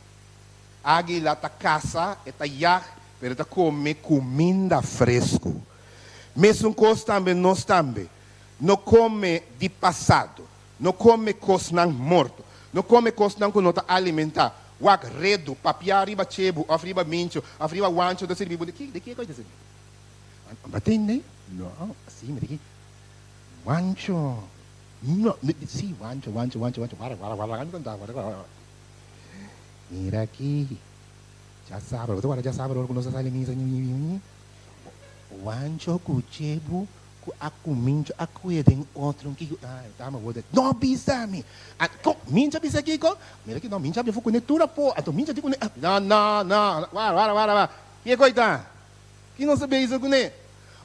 Águila está caça, está yah, mas está come comida fresco. Mesmo coisa também, nós também. Não come de passado. Não come coisa não morto. Não come coisa não que não está alimentar. Wak redo, papia arriba chebo, arriba mincho, arriba wancho, da servibo. De que coisa assim? Batem, né? Não, assim, de que? Wancho. Não, sim, wancho. Mira aqui. Já sabe, agora já sabe, quando você sai de mim, wancho, cuchebo, aku mincho, aku ya den outro que tá mas vou não bisa mi. Mincha bisa aqui ko? Mira aqui não, mincha me foco netura pô. Então mincha digo não. Vara. Que coisa? Que não sabe isso com né?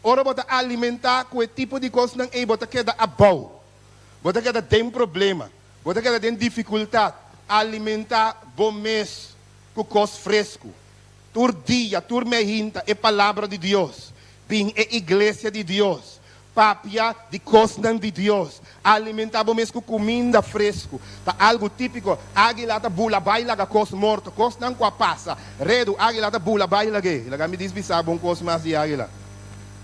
Ora bota alimentar com o tipo de coisa não é bota queda abau. Bota que tem problema, bota que tem dificuldade, alimentar bom mês com coisa fresco, tur dia, tur mehinta, é palavra de Deus, bem é igreja de Deus, papia de coisa de Deus, alimentar bom mês com comida fresco, tá algo típico, águila da bula baila com coisa morto, coisa não com a passa, redo águila da bula baila que, ela me diz bisar bom coisa mais de águila,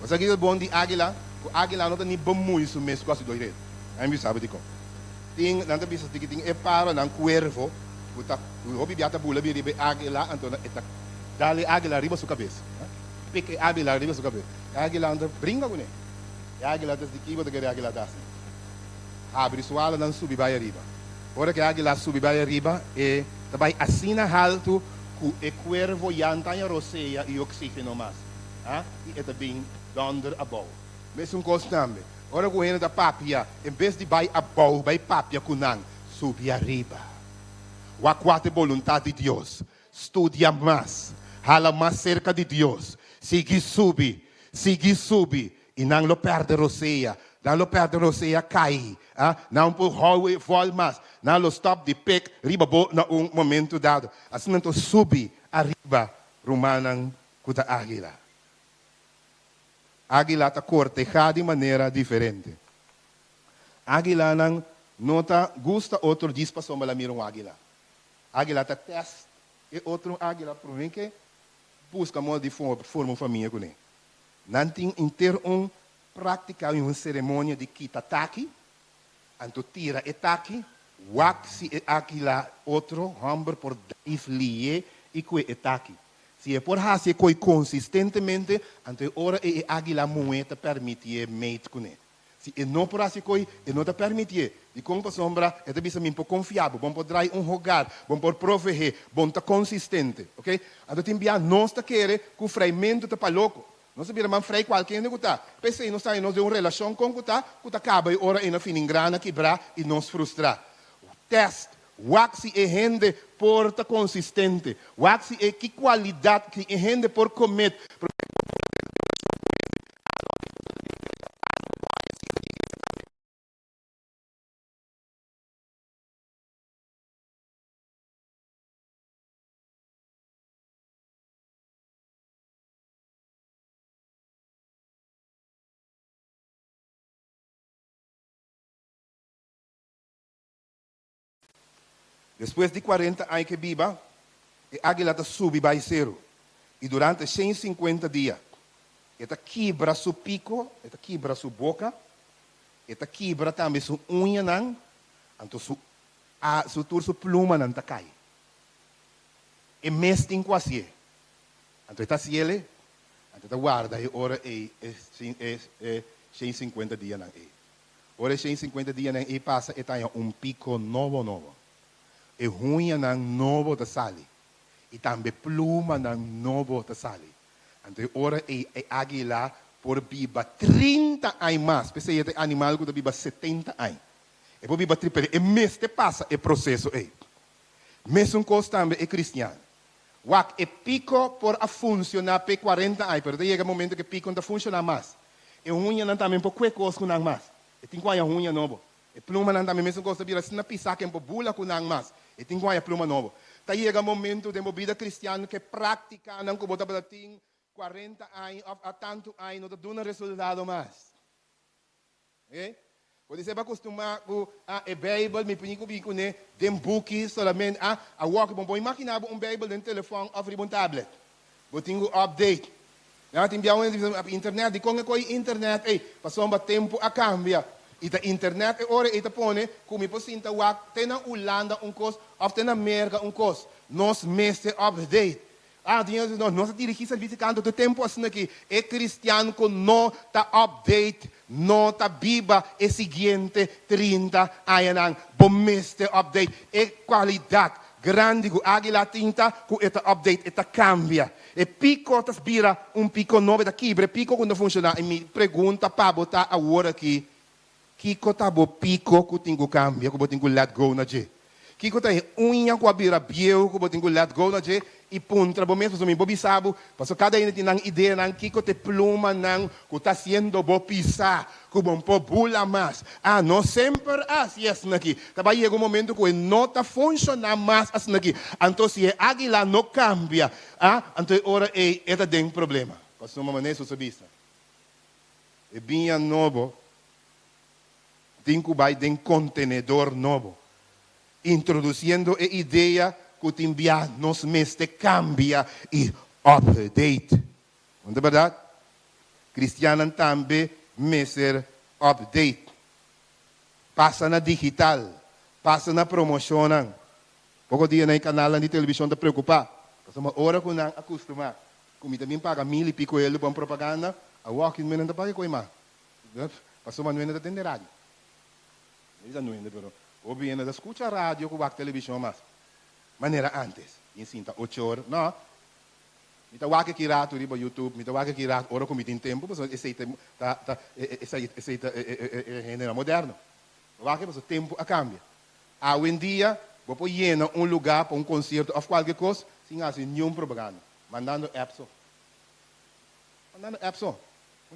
você aqui é bom de águila não tem nem bom muito mês quase dois redo. Aí sabe de como. Tem nada bisa que tem é para não cuervo, o hobby biata bula bibe águila então eta dale águila riba sua cabeça. Pique águila riba sua cabeça. Águila anda brinca com ele. Águila das de que você quer águila das. Abre sua ala não subir vai arriba. Ora que a águila sube para arriba, e também assina alto que o cuervo yanta em roceia e oxígeno mais. E é também donder a bow. Mesmo constante. Ora que o da papia, em vez de vai a bow, vai papia kunang, sube arriba. O aquate vontade de Deus. Estudia mais. Hala mais cerca de Deus. Sigue sube. E não lo perde roceia. Não lo perde roceia cai. Não por hallway vol mais. Não lo stop de pec. Riba bo na momento dado. Assim não sube arriba. Rumanang kuta águila. Águila está cortejada de maneira diferente. Águila não nota gusta outro diz para sombra mira águila. Águila está teste e outro águila por mim que busca modo de forma família com ele. Não tem inteiro praticar uma cerimônia de kitataki, anto tira etaki, waxi e águila outro hambre por daif lie e que etaki. Se é por fazer coi consistentemente, ante ora e águila moeda permite mate com ele. Se é não por fazer coi, e não te permite. E como sombra, é também um pouco confiável, bom por dar rogar, bom por prover, bom tá consistente, ok? Então tem bia nós tá querer que o freimento tá para louco. Não sabia man frei qualquer que tá. Pensei nós tá nós de uma relação com que tá acaba e ora e na fim engrana quebrar e nos frustrar. Teste waxi e rende porta consistente. Waxi e que qualidade que rende por comer. Depois de 40 anos que viva, a águila sube para zero. E durante 150 dias, ela quebra seu pico, ela quebra sua boca, ela quebra também sua unha, então sua pluma não cai. E mês tem quase. Então ela se ele, então ela guarda e ora é 150 dias. Ora 150 dias e passa e tem pico novo. E unha ng novo da sali. E também pluma ng novo da sali. Então, ora e águila por biba 30 anos mais. Pensei que animal que biba 70 anos. E por biba triple. E mês te passa e processo. Mesmo coisa também é cristiano. Wak e pico por a funcionar por 40 anos. Pero chega um momento que pico não funciona mais. E unha não também por qualquer coisa que não mais. E tem qual é a unha novo. E pluma não também mesmo coisa vira se na pisar que é bula que não mais. E tem que pluma novo. Tá chega um momento de uma vida cristiana que pratica não que bota para tem 40 anos a tanto anos não dá um resultado mais. Ok? Quando você vai acostumar com a Bíblia, me pingo bico né, dem book solamente a walk bom imaginar um Bíblia no telefone ou um tablet. Botingo update. Já tem bem a internet, de como é internet, passou um tempo a cambia. E a internet ora e põe como possível wak tem na Holanda coisa ou tem na América coisa nós mestre update dinheiro nós dirigir serviço canto do tempo assim aqui é cristiano com não tá update não tá biba é seguinte 30 anos bom mestre update é qualidade grande com águila tinta com esta update esta cambia e pico tas vira pico novo da quebra pico quando funciona e me pergunta para botar a hora aqui Kiko tabo pico que tenho cambia, que tenho let go na je. Kiko tá unha que abira biel, que tenho let go na je. E puntra, bo mesmo me bobi sabo, passo cada um tem ideia nang Kiko te pluma nang que tá sendo bo pisar, que bom po bula mais. Não sempre assim assim aqui. Taba chega momento que não tá funciona mais assim aqui. Então se a águila não cambia, então ora é tem problema. Passo uma maneira subista. É bem novo. Tem que vai de contenedor novo, introduzindo a ideia que te envia nos mestre cambia e update. Não é verdade? Cristiano também mestre update. Passa na digital, passa na promoção. Pouco dia na canal de televisão te preocupar. Passa uma hora que não acostumar. Como também paga 1000 e pico euro para propaganda, a walking não paga coisa mais. Passou uma noite de atender rádio. Eles não entendem, pero O viene de escuchar radio con la televisión más. Manera antes. Y cinta 8 horas. No. Mi ta wake kirato riba YouTube. Mi ta wake kirato ora come in tempo. Pues essa genera moderno. Wake pues o tempo a cambia. Hoje em dia, vou pôr llena lugar para concerto ou qualquer coisa, sem fazer nenhum propaganda. Mandando apps. Mandando apps. Não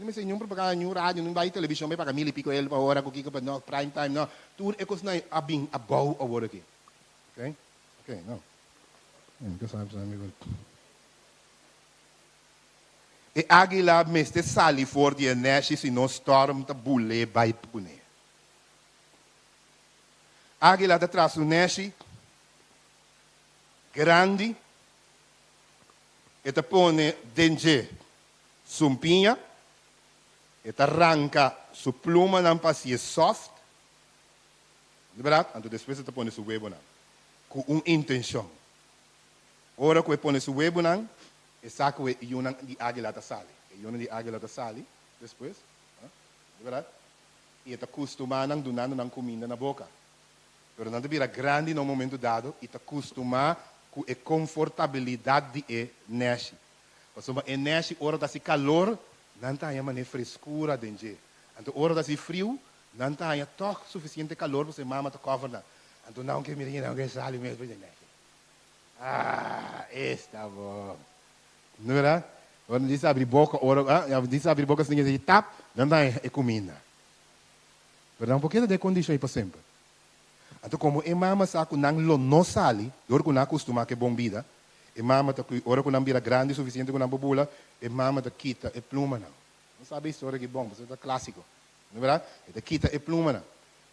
me sei nenhum propaganda, nenhum rádio, não vai televisão, vai pagar 1.000 e pico ele para hora, com que não prime time, não. Tudo é coisa não é bem a boa agora aqui. Ok? Ok, não. Que sabe, amigo. E águila meste sali for die nesci se não storm ta bulle vai pune. Águila da traz um nesci grande e te pone dentro sumpinha e te arranca su pluma não passi soft, verdade? Então depois te pone su webo não, com uma intenção. Ora que pone su webo não, e saca o iuna de águila ta sali, iuna de águila ta sali, depois, verdade? E te acostuma não donando não comida na boca. Pero não vira grande no momento dado e te acostuma com a confortabilidade de nesci. Porque o nesci, hora da calor, não tem uma frescura dentro. Então, hora da frio, não tem toch suficiente calor para você mama te cover. Então, não que me diga, não que sale mesmo de nesci. Ah, está bom. Não é verdade? Quando diz abrir boca, diz abrir boca, sem dizer tap, não tem comida. Pero um pouquinho de condição aí para sempre. Então, como a mama sabe que não sale, dor que não acostuma que bom vida, a mama tá ora que não vira grande o suficiente que não bobula, a mama tá quita a pluma não. Não sabe a história que bom, mas é clássico, não é verdade? Tá quita a pluma não.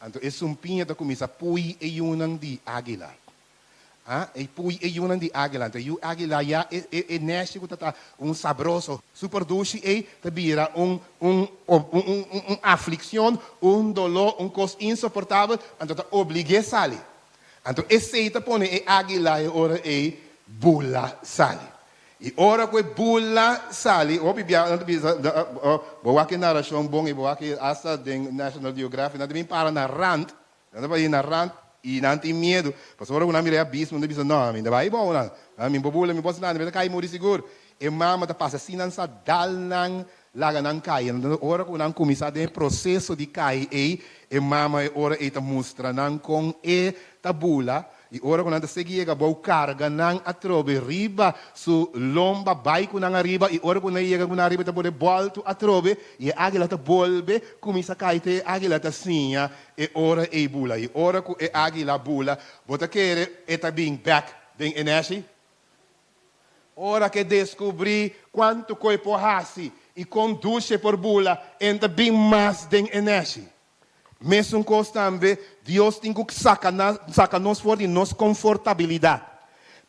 Então, a sumpinha tá começa a pui e unang de águila. E pui e unang de águila. Então, o águila já é nesce que tá sabroso, super doce e tá vira aflição, dolor, coisa insuportável, então tá obriga a sair. Então, esse tá põe a águila e ora é bula sali. E ora que bula sali, vou aqui na narração bom e vou aqui essa de National Geographic, não tem para na rand, não vai na rand e não tem medo. Porque ora que não mira abismo, não diz não, ainda vai bom não. A mim bobula, me posso nada, me cai morrer seguro. E mama tá passa assim não sa dal nang laga nang cai. Ora que não começa de processo de cai e mama ora e tá mostra nang com e tabula. E ora quando seguia a boa carga não atrobe riba su lomba vai com não arriba e ora quando chega com arriba tá pode volta atrobe e a águila tá volve começa a cair a águila tá sinha e ora e bula e ora com a águila bula bota querer e tá bem back bem energia ora que descobri quanto corpo hasi e conduz por bula ainda bem mais de energia. Mesmo coisa também, Deus tem que sacar nós fora de nossa confortabilidade.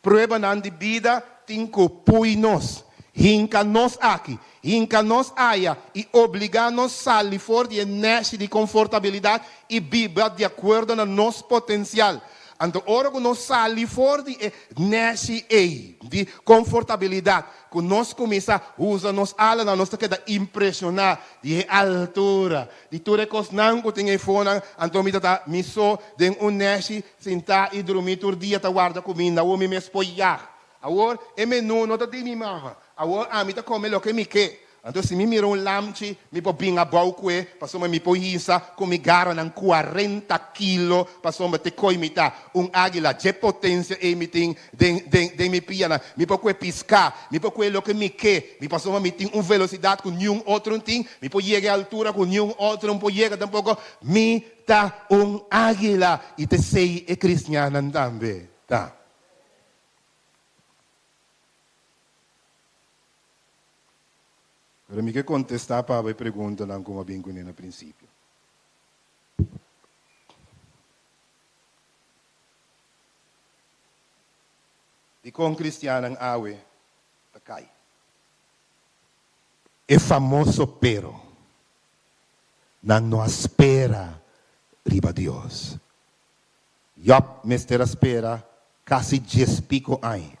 Prova na vida, tem que pôr nós. Hinca nós aqui, hinca nós aia e obrigar nós a sair fora de energia de confortabilidade e viver de acordo com nosso potencial. Então, ora que nós saímos fora de energia de confortabilidade, que nós começamos a usar nos alas, nós queda impressionar de altura, de tudo que nós não temos fone, então me só de energia sentar e dormir todo dia, tá guarda comida, ou me espoiar. Agora, é menu, não tá de mim mais. Agora, me tá comendo o que me quer. Então, se me mira lamchi, me pode vir a balque, passou me pode isa, come gara ng 40 kilo, passou me te coimita, águila de potência e me tem de me piana, me pode piscar, me pode o que me quer, me passou me tem velocidade com nenhum outro tem, me pode chegar à altura com nenhum outro, não pode chegar tampouco, me tá águila e te sei é cristiana também, tá? Pero me que contestar para a pergunta não como bem com no princípio. E com cristiano awe tá cai. É famoso pero não espera riba Deus. Yop mister espera quase 10 pico ai.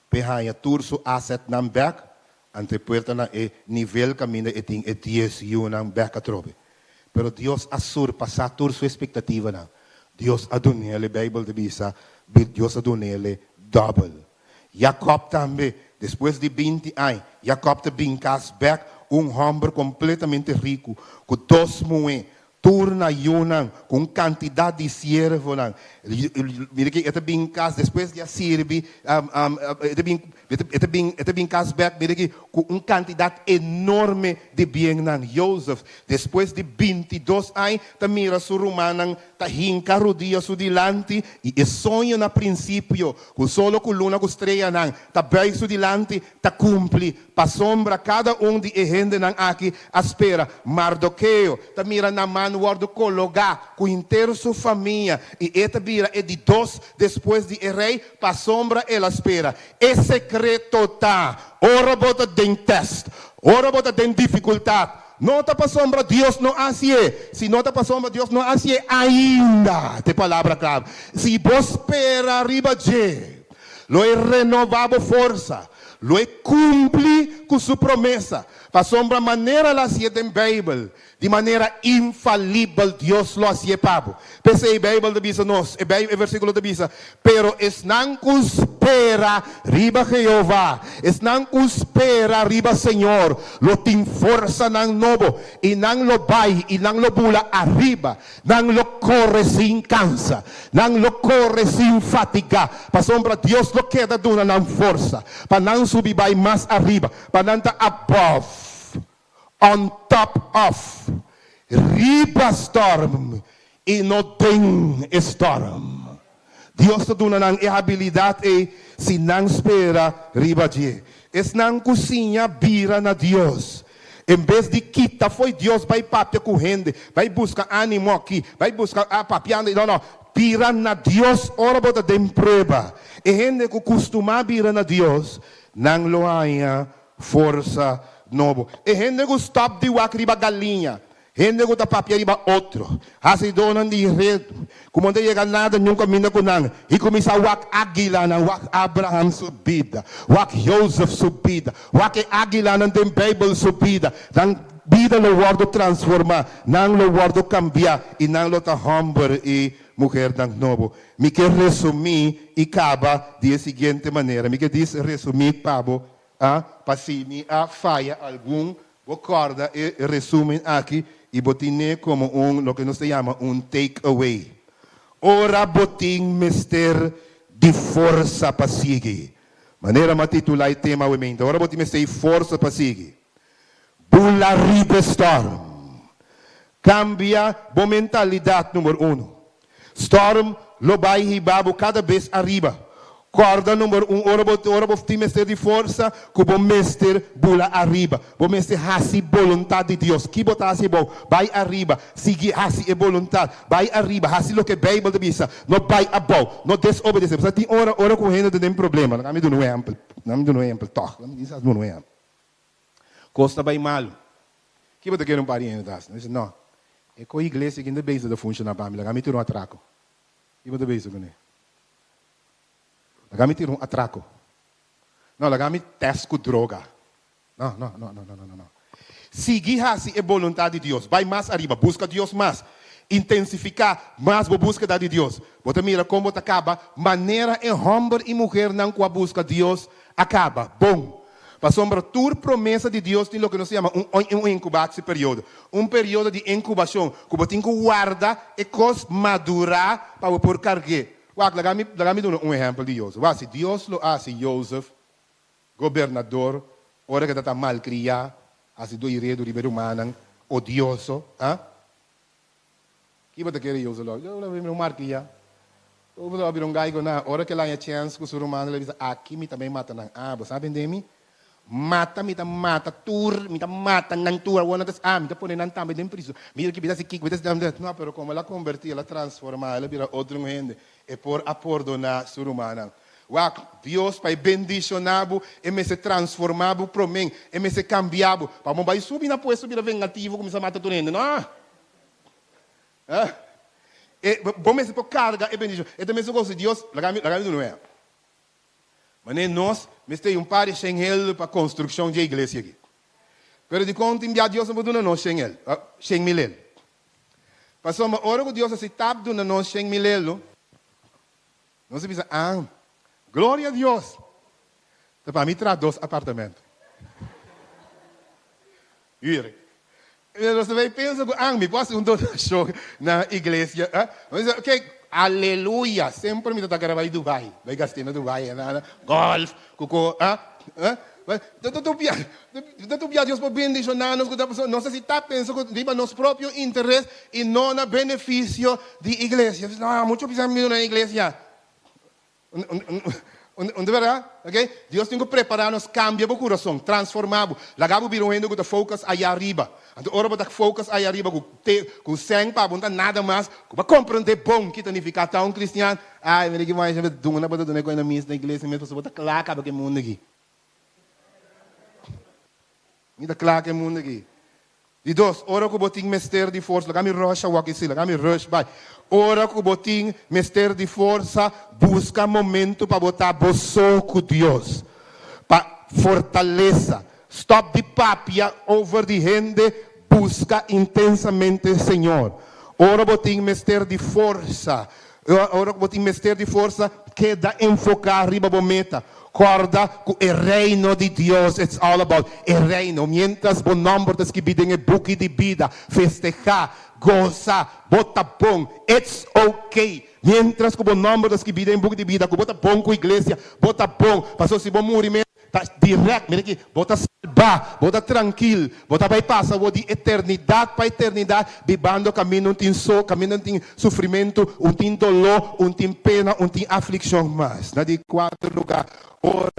Pehaia turso asset nam back. Ante puerta na nível caminho e tem 10 yunang back atrobe. Pero Deus assur passar toda sua expectativa na. Deus adonele, Bible de bisa, Deus adonele double. Jacob também, depois de 20 anos, Jacob te binkas back homem completamente rico, com 2 moedas, turna yunang, com quantidade de servo nang. Mira que ete binkas, depois de servir, ete binkas back, mira que com quantidade enorme de bem nang. Joseph, depois de 22 anos, ta mira su rumanang, ta hinca rodia su dilante, e sonho na princípio, com solo com luna com estrela nang, ta bem su dilante, ta cumpre, pa sombra cada de gente nang aqui, espera, Mardoqueu, ta mira na mão guardo colocar com inteiro sua família e esta vira é de 2 depois de rei para sombra ela espera é secreto tá ora bota den teste ora bota den dificuldade não está para sombra Deus não assim se não está para sombra Deus não assim ainda de palavra clave se você espera arriba de lo é renovável força lo é cumpre com sua promessa para sombra maneira lá se tem Bíblia de maneira infalível Deus lo hacía pavo. Pensei Bíblia de bisa nos, e versículo de bisa, pero es nan espera riba Jehová, es nan espera riba Senhor, lo tin força nan novo, e nan lo vai, e nan lo bula arriba, nan lo corre sin cansa, nan lo corre sin fatiga, pa sombra Deus lo queda duna nan força, pa nan subir vai mais arriba, pa nan ta above. On top of riba storm e não tem storm. Deus te dá a habilidade e se não espera riba de. Es não cozinha bira na Deus. Em vez de quitar foi Deus vai papia correndo, vai buscar ânimo aqui, vai buscar a papiando, não. Bira na Deus, ora bota de prova. E gente que costuma bira na Deus, não lo há força novo. E gente que stop de wak riba galinha. Gente que tapapia riba outro. Assim donan de redo. Como não chega nada, nunca mina com nada. E começa wak águila, wak Abraham subida. Wak Joseph subida. Wak águila não tem Bíblia subida. Não vida no guardo transformar. Não no guardo cambiar. E não lo ta humble e mulher dan novo. Me quer resumir e acaba de seguinte maneira. Me quer diz resumir, Pablo. Para se me falha algum, acorda e resume aqui e botine como lo que nós chama take away. Ora botin mister de força para seguir. Maneira ma titular o tema momento. Ora botin mister de força para seguir. Bula riba storm. Cambia a mentalidade número 1. Storm lo vai ribabo cada vez arriba. Corda número 1, ora você mestre de força, que o mestre bula arriba. O mestre hasi vontade de Deus. Que botar assim bom, vai arriba, seguir hasi e vontade, vai arriba, hasi lo que Bíblia diz, não vai abau, não desobedecer. Você tem ora correndo tem problema. Não me dá um exemplo, toch, não me diz um exemplo. Costa vai mal. Que botar querer pariente das? Não. É com a igreja que ainda bem da funciona para mim, lá me tirou um atraco. Que botar bem isso com ele. Lagami tira atraco. Não, lagami teste com droga. Não. Seguir assim é vontade de Deus. Vai mais arriba, busca Deus mais. Intensificar mais a busca de Deus. Você mira como acaba. Maneira em homem e mulher não com a busca de Deus acaba. Bom. Para sombra, tua promessa de Deus tem o que nós chamamos um incubação período. Um período de incubação. Que você tem que guardar e madurar para por carregar. Lagami um exemplo de Joseph. Se Deus lo hace Joseph, governador, ora que está mal criado, assim do heredo de humano, odioso, que você quer Joseph? Eu vou mal criado. Eu vou abrir gaigo na hora que lá é chance que o ser humano ele diz, aqui me também mata não. Você sabe de mim? Mata, me mata, tur, me mata, não tur, me tá pondo não também dentro preso. Mira que vida se kik, vida se não, pero como ela convertir, ela transforma, ela vira outro gente. E por apordonar ser humano. Deus vai bendicionar e me se transformar para mim, e me se cambiar. Para não vai subir na poeira, subir vengativo, começar a matar todo mundo, não? E bom me se por carga e bendição. E também se gosta de Deus, lagami não é. Mas nós, me tem par de xengel para construção de igreja aqui. Pero de conta, Deus não pode não xengel, xengmilel. Pastor, mas ora que Deus se tabdo na nós sem milelo. Nós pensa, glória a Deus. Então, para mim, traz 2 apartamentos. Hier. Você vai pensar que, me posso show na igreja. Ok, aleluia. Sempre me toca gravar em Dubai. Vai gastar na Dubai, golf, cuco, Tanto Deus pode bendicionar nos, não sei se está pensando que nosso próprio interesse e não no benefício da igreja. Não, muito precisamos na igreja. Onde verdade? Okay? Deus tem que preparar-nos, cambiar o coração, transformar. Lagabo biruendo que focus aí arriba. Então, ora botar focus aí arriba, com sangue para botar nada mais, para compreender bom que significa tão cristiano. Ai, me diga mais, eu não botar dona coisa na missa da igreja, mesmo para botar claca para que mundo aqui. Me dá claca que mundo aqui. De 2, ora que botinho mistério de força, lagami rush a aqui, lagami rush vai. Ora que botinho mistério de força, busca momento para botar boço com Deus, para fortaleza. Stop the papia over the gente, busca intensamente Senhor. Ora botinho mistério de força, ora que botinho mistério de força, queda enfocar riba bo meta. Corda com o reino de Deus, it's all about o reino. Mientras bom nombre das que bidem buki de vida, festejar, gozar, bota bom, it's okay. Mientras que bom nombre das que bidem buki de vida, bota bom com a igreja, bota bom, passou se bom morimento, tá direto, mira aqui, bota salvar, bota tranquilo, bota vai passar de eternidade para eternidade, vivendo caminho tem caminho tem sofrimento, tem dolor, tem pena, tem aflição mais. Na de 4 lugares. Ora.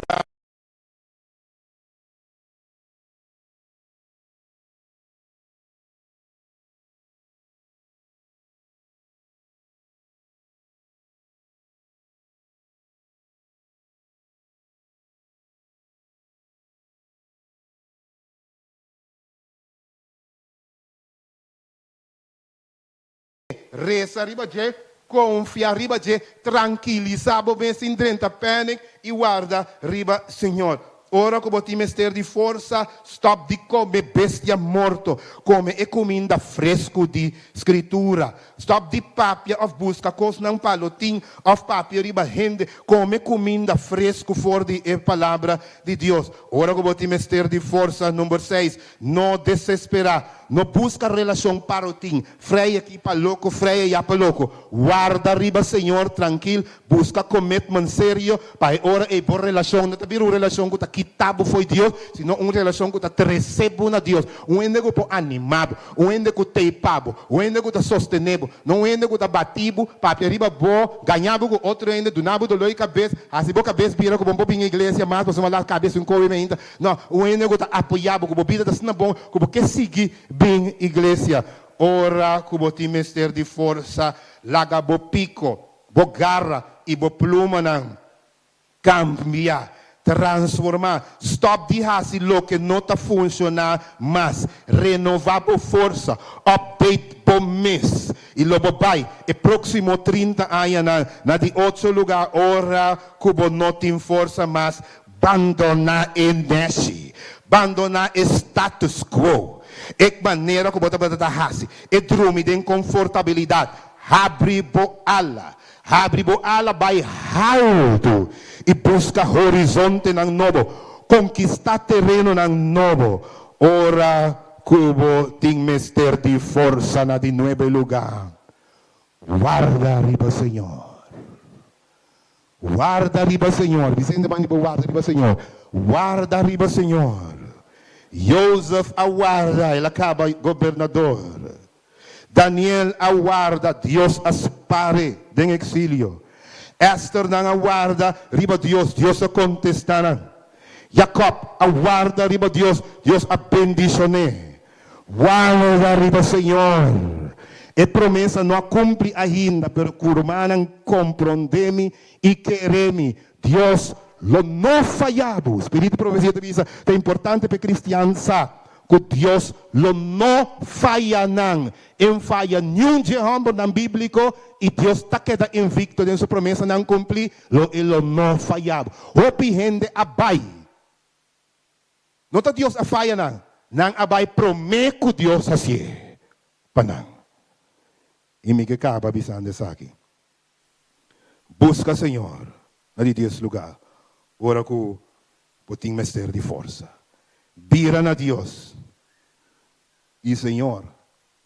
Reza arriba je, confia arriba je, tranquilizado, bem sem drenta panic e guarda arriba, Senhor. Ora como ti mester di forza, stop di come bestia morto, come e comida fresco di scrittura. Stop di papia of busca cos não palotin of papia riba gente, come comida fresco for di e palavra di Deus. Ora como ti mester di forza, número 6, não desesperar. Não busca relação para o tim. Freia aqui para louco, freia já para louco. Guarda riba, Senhor, tranquilo. Busca commitment sério. Para ora e por relação. Não tem uma relação que está quitado foi Deus. Senão uma relação que está recebo na Deus. Ende que está animado. Ende que está teipado. Ende que está sostenível. Não ende que está batido. Para riba boa. Ganhava com outro ende. Do nabo do loi cabeça. Assim boa cabeça vira com bom em igreja. Mas você vai lá cabeça em coisa ainda. Não. Ende que está apoiado. Com bebida está bom. Com que seguir bem igreja, ora com o mester de força, laga bo pico, bo garra e bo pluma não, cambia, transformar, stop de hasilo que não está funcionar mais, renovar bo força, update bo mês, e logo vai, e próximo 30 anos na de 8 lugar, ora com o não tem força mais, abandonar inércia, abandonar status quo. E maneira que bota bota hasi, e drumi den confortabilidade, abre bo ala by haldo e busca horizonte ng novo, conquistar terreno ng novo. Ora cubo ting mester di força na di nueve lugar. Guarda arriba, Senhor. Guarda arriba, Senhor. Vicente Bani, guarda arriba, Senhor. Guarda arriba, Senhor. Joseph aguarda, ele acaba governador. Daniel aguarda, Deus aspare em exílio. Esther não aguarda, riba Deus a contestará. Jacob aguarda, riba Deus a bendicione. Guarda, riba Senhor. E promessa não cumpre ainda, pero curmanan compreendemi e queremi. Deus lo não falhado. Espírito profecia diz, é importante para cristiança que Deus lo não falha não. Em falha nenhum Jehová na bíblico e Deus está queda invicto em sua promessa não cumprir, lo não falhado. Hopi gente abai. Não está Deus a falha não. Não abai promete que Deus assim. Panang. e me que acaba bisando aqui. Busca, Senhor, na de Deus lugar. Ora que botim mestre de força. Vira na Deus. E, Senhor,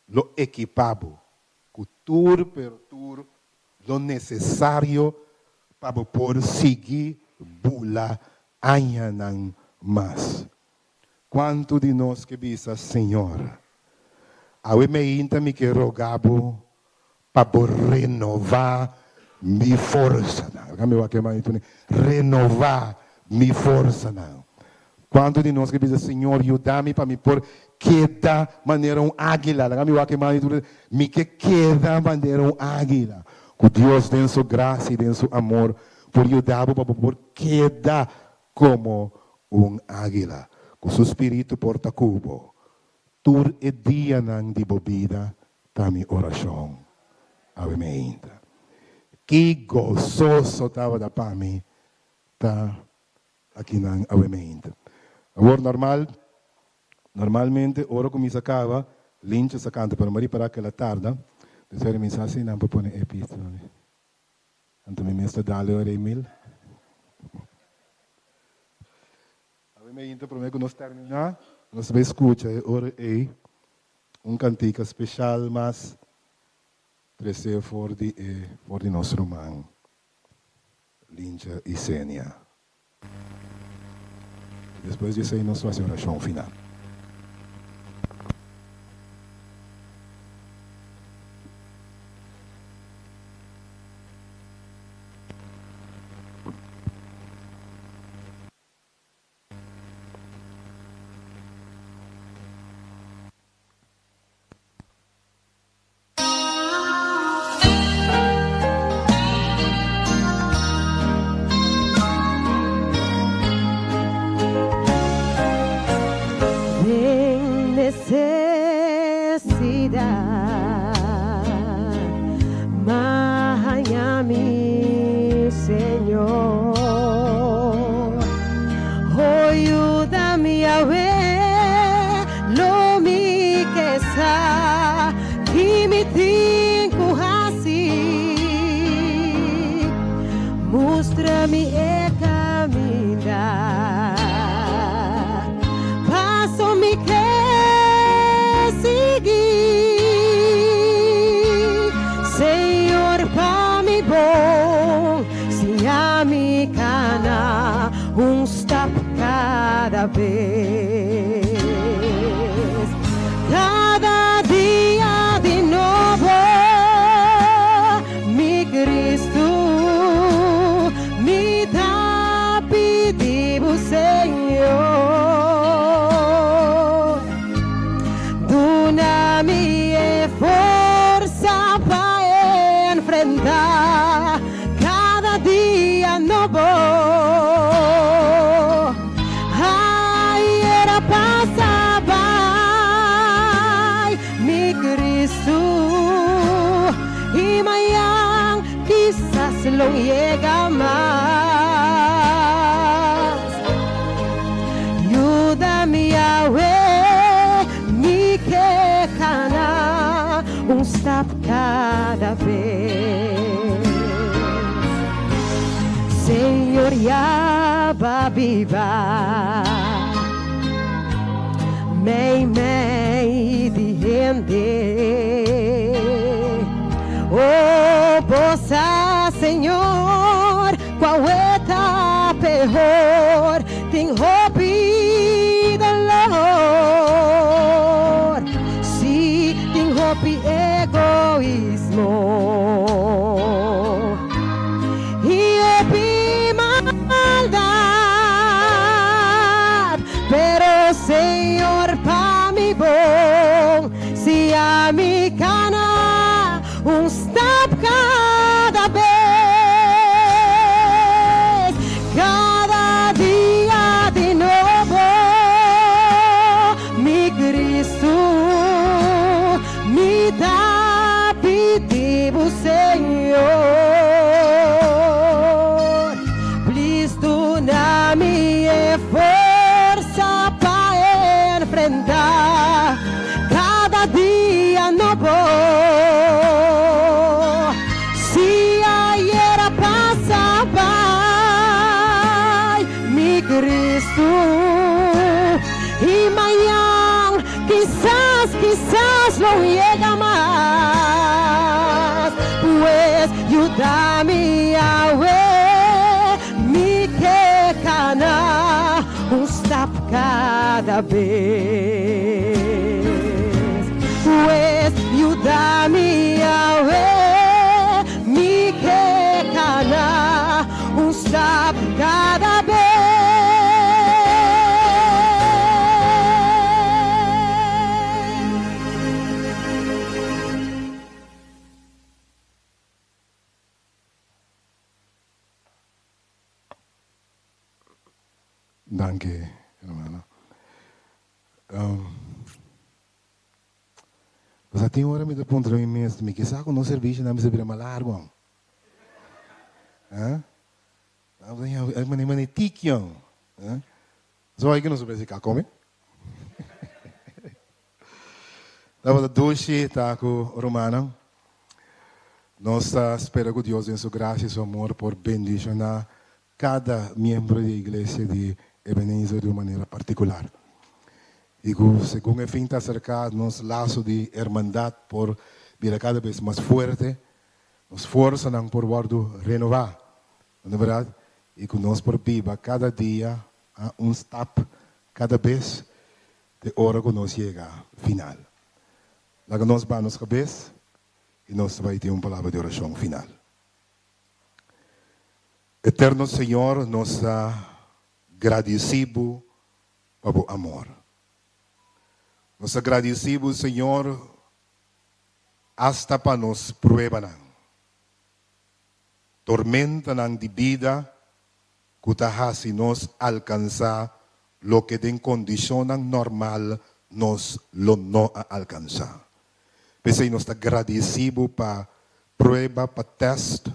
lo equipado, com tur per tur, lo necessário para poder seguir bula anha nang mas. Quanto de nós que bisa, Senhor, awe me inta me que rogabo para renovar mi força. Renovar mi força. Quanto de nós que bisa, Senhor, ajuda-me para me pôr queda maneira águila. Me que queda maneira águila. Que Deus tem sua graça e tem seu amor por ajudar para pôr queda como águila. Com seu espírito porta cubo. Tur e dia nang di bobida tami oração. Ave me inta. Que gozoso estava da pami ta aqui nang ave me inta. Agora normalmente ora comienza acaba lincha sa canta para mari para aquela tarde. De ser mensaje não propone epístola. Anto me mesta dale ora Emil. Ave me inta para que nós terminar. Nós vamos escutar ora aí cantico especial, mas preciso for de nosso irmão Lincha e Sênia. Depois disso aí nós fazemos a oração final. Cada día de nuevo, mi Cristo, mi da pedido, Señor, dona-me força para enfrentar cada día nuevo. No llega más. Ayúdame a ver mi quejana un step cada vez. Señor, ya va viva. Me di gente. Oh, bossa, Senhor, qual é a pior? Tem roupa da Lord. Se tem roupa egoísmo e maldade, pero Senhor, para mim bom, se a me cana step cada vez, cada día de nuevo, mi Cristo, mi da pedido, Señor, please dona-me força para enfrentar cada día nuevo. pues yudami Yahweh, mi que cana, un stop cada vez. Pues yudami Yahweh, mi que cana, un stop cada vez. Dank je, hermano. Mas até agora me dá ponto de mim mesmo, me quer saco no serviço, não me servir mais largo. Hã? Eu me nem tiquião. Hã? Só aí que não soube se cá come. Tava doce, tá com romano. Nós esperamos que Deus em sua graça e seu amor por bendicionar cada membro da igreja de Ebenezer de uma maneira particular. E segundo o fim está cercado, nosso laço de irmandade por vir cada vez mais forte, nos força por guardo renovar, não é verdade? E que nós por viva cada dia um step, cada vez de hora que nós chega ao final. Lá que nós vamos na cabeça e nós vamos ter uma palavra de oração final. Eterno Senhor, nós agradecemos pelo amor. Nós agradecemos, Senhor, hasta para nos prueba não. Tormenta não de vida, que se nos alcançar lo que de condição normal nos lo não alcançar. Pensei, nós agradecemos para prueba, para teste,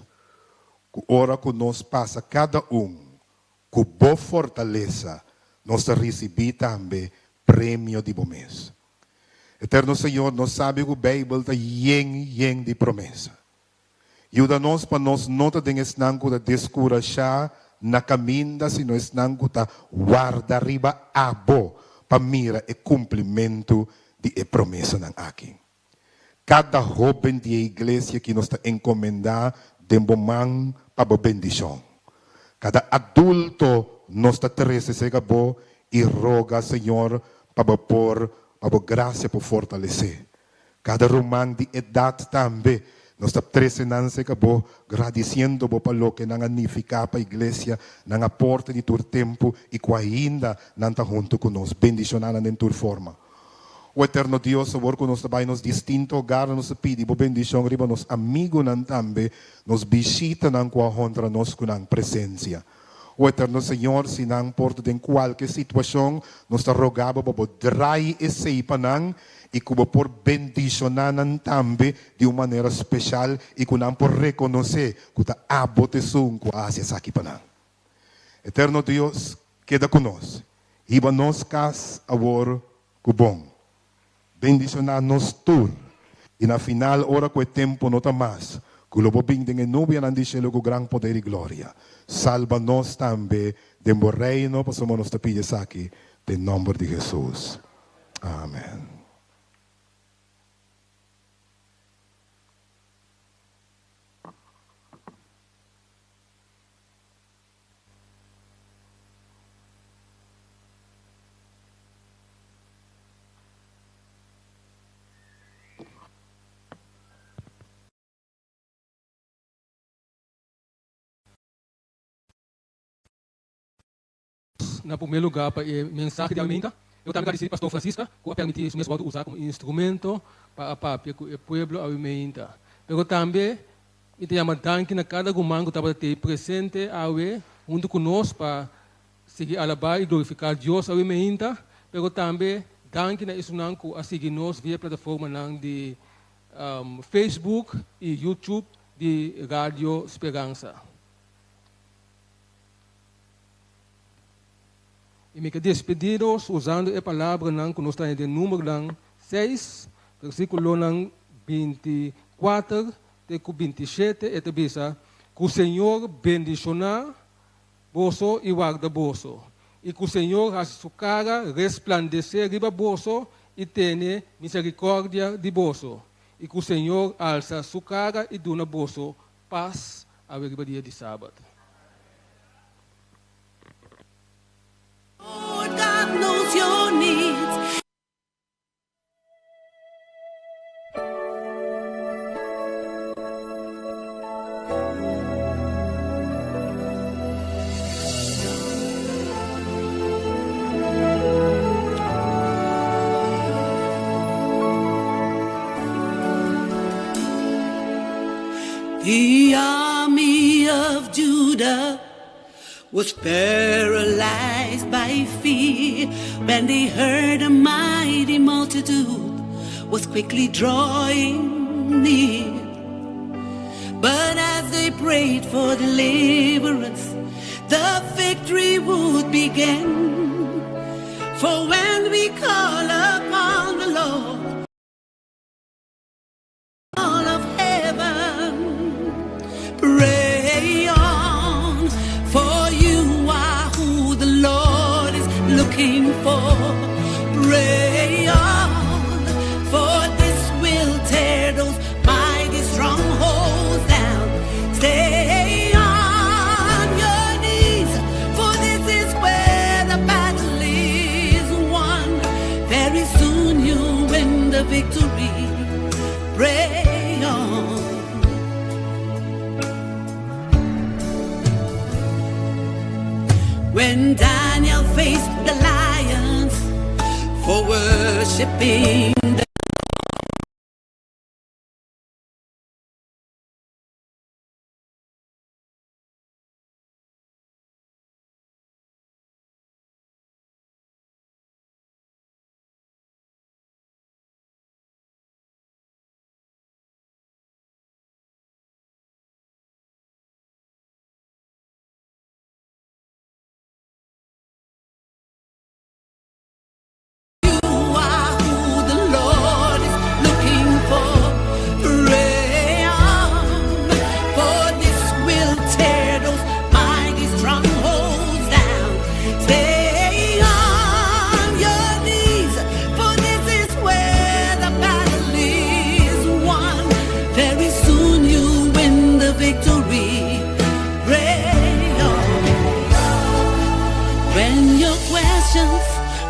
que hora que nos passa cada com boa fortaleza, nós recebemos também prêmio de bom mês. Eterno Senhor, nós sabemos que a Bíblia está yen de promessa. Ajuda-nos para nós não termos de descorajar na caminho, se nós não guarda riba abo para mira e cumprimento de promessa aqui. Cada jovem de igreja que nos está encomendar de bom para a bendição. Cada adulto nos está trazendo e roga, Senhor, para graça, para fortalecer. Cada romano de idade também, nós estamos trazendo, agradecendo para o que não anificar para a igreja, não aporta de todo tempo e que ainda não está junto conosco, bendicionando em toda forma. O eterno Deus, sabor que nós também nos distinto lugar, nos pede por bendição, riba nos amigos também, nos visita contra nós com a presença. O eterno Senhor, se não importa em qualquer situação, nós rogamos para trair esse panang e como por bendicionar também de uma maneira especial e que não por reconhecer que está a boteção com a Ásia aqui panang. Eterno Deus, queda conosco. Iba nos cas agora com bom. Bendicionar-nos tur. E na final, hora que o tempo não está mais. Que o lobo bem de nube não deixe com grande poder e glória. Salva-nos também de um reino, para somos nos pedir aqui, em nome de Jesus. Amém. Na primeiro lugar, para a mensagem de alimenta, eu também agradeci ao pastor Francisca, que permitiu isso mesmo usar como instrumento para o povo alimenta. Mas também, me chama danke na cada gumão que estava presente junto conosco para seguir a alabar e glorificar Deus alimenta. Mas também, danke na isso não que a seguir nós via plataforma de Facebook e YouTube de Rádio Esperança. E me despedidos usando a palavra que nós temos de número 6, versículo 24 até 27, e diz que o Senhor bendicionar vosso e guarda vosso, e que o Senhor a sua cara resplandecer riba vosso e tenha misericórdia de vosso, e que o Senhor alça sua cara e dá na bolsa paz ao dia de sábado. Lord God knows your needs. The army of Judah was paralyzed by fear when they heard a mighty multitude was quickly drawing near. But as they prayed for deliverance, the victory would begin. For when we call upon the Lord, all of heaven, pray on, for you are who the Lord is looking for. Pray on, for this will tear those mighty strongholds down. Stay on your knees, for this is where the battle is won. Very soon you win the victory. Pray on. When Daniel faced the lions for worshiping the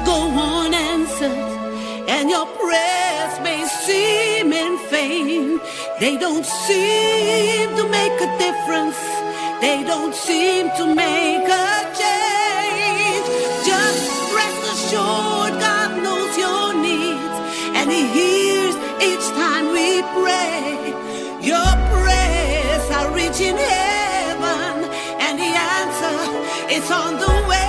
go unanswered, and your prayers may seem in vain. They don't seem to make a difference. They don't seem to make a change. Just rest assured, God knows your needs, and He hears each time we pray. Your prayers are reaching heaven, and the answer is on the way.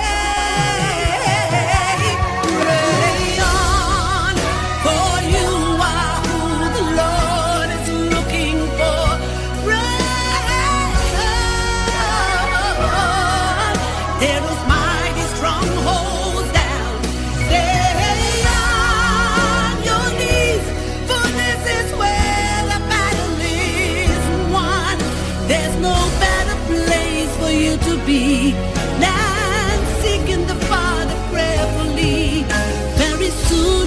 Be now seeking the Father prayerfully. Very soon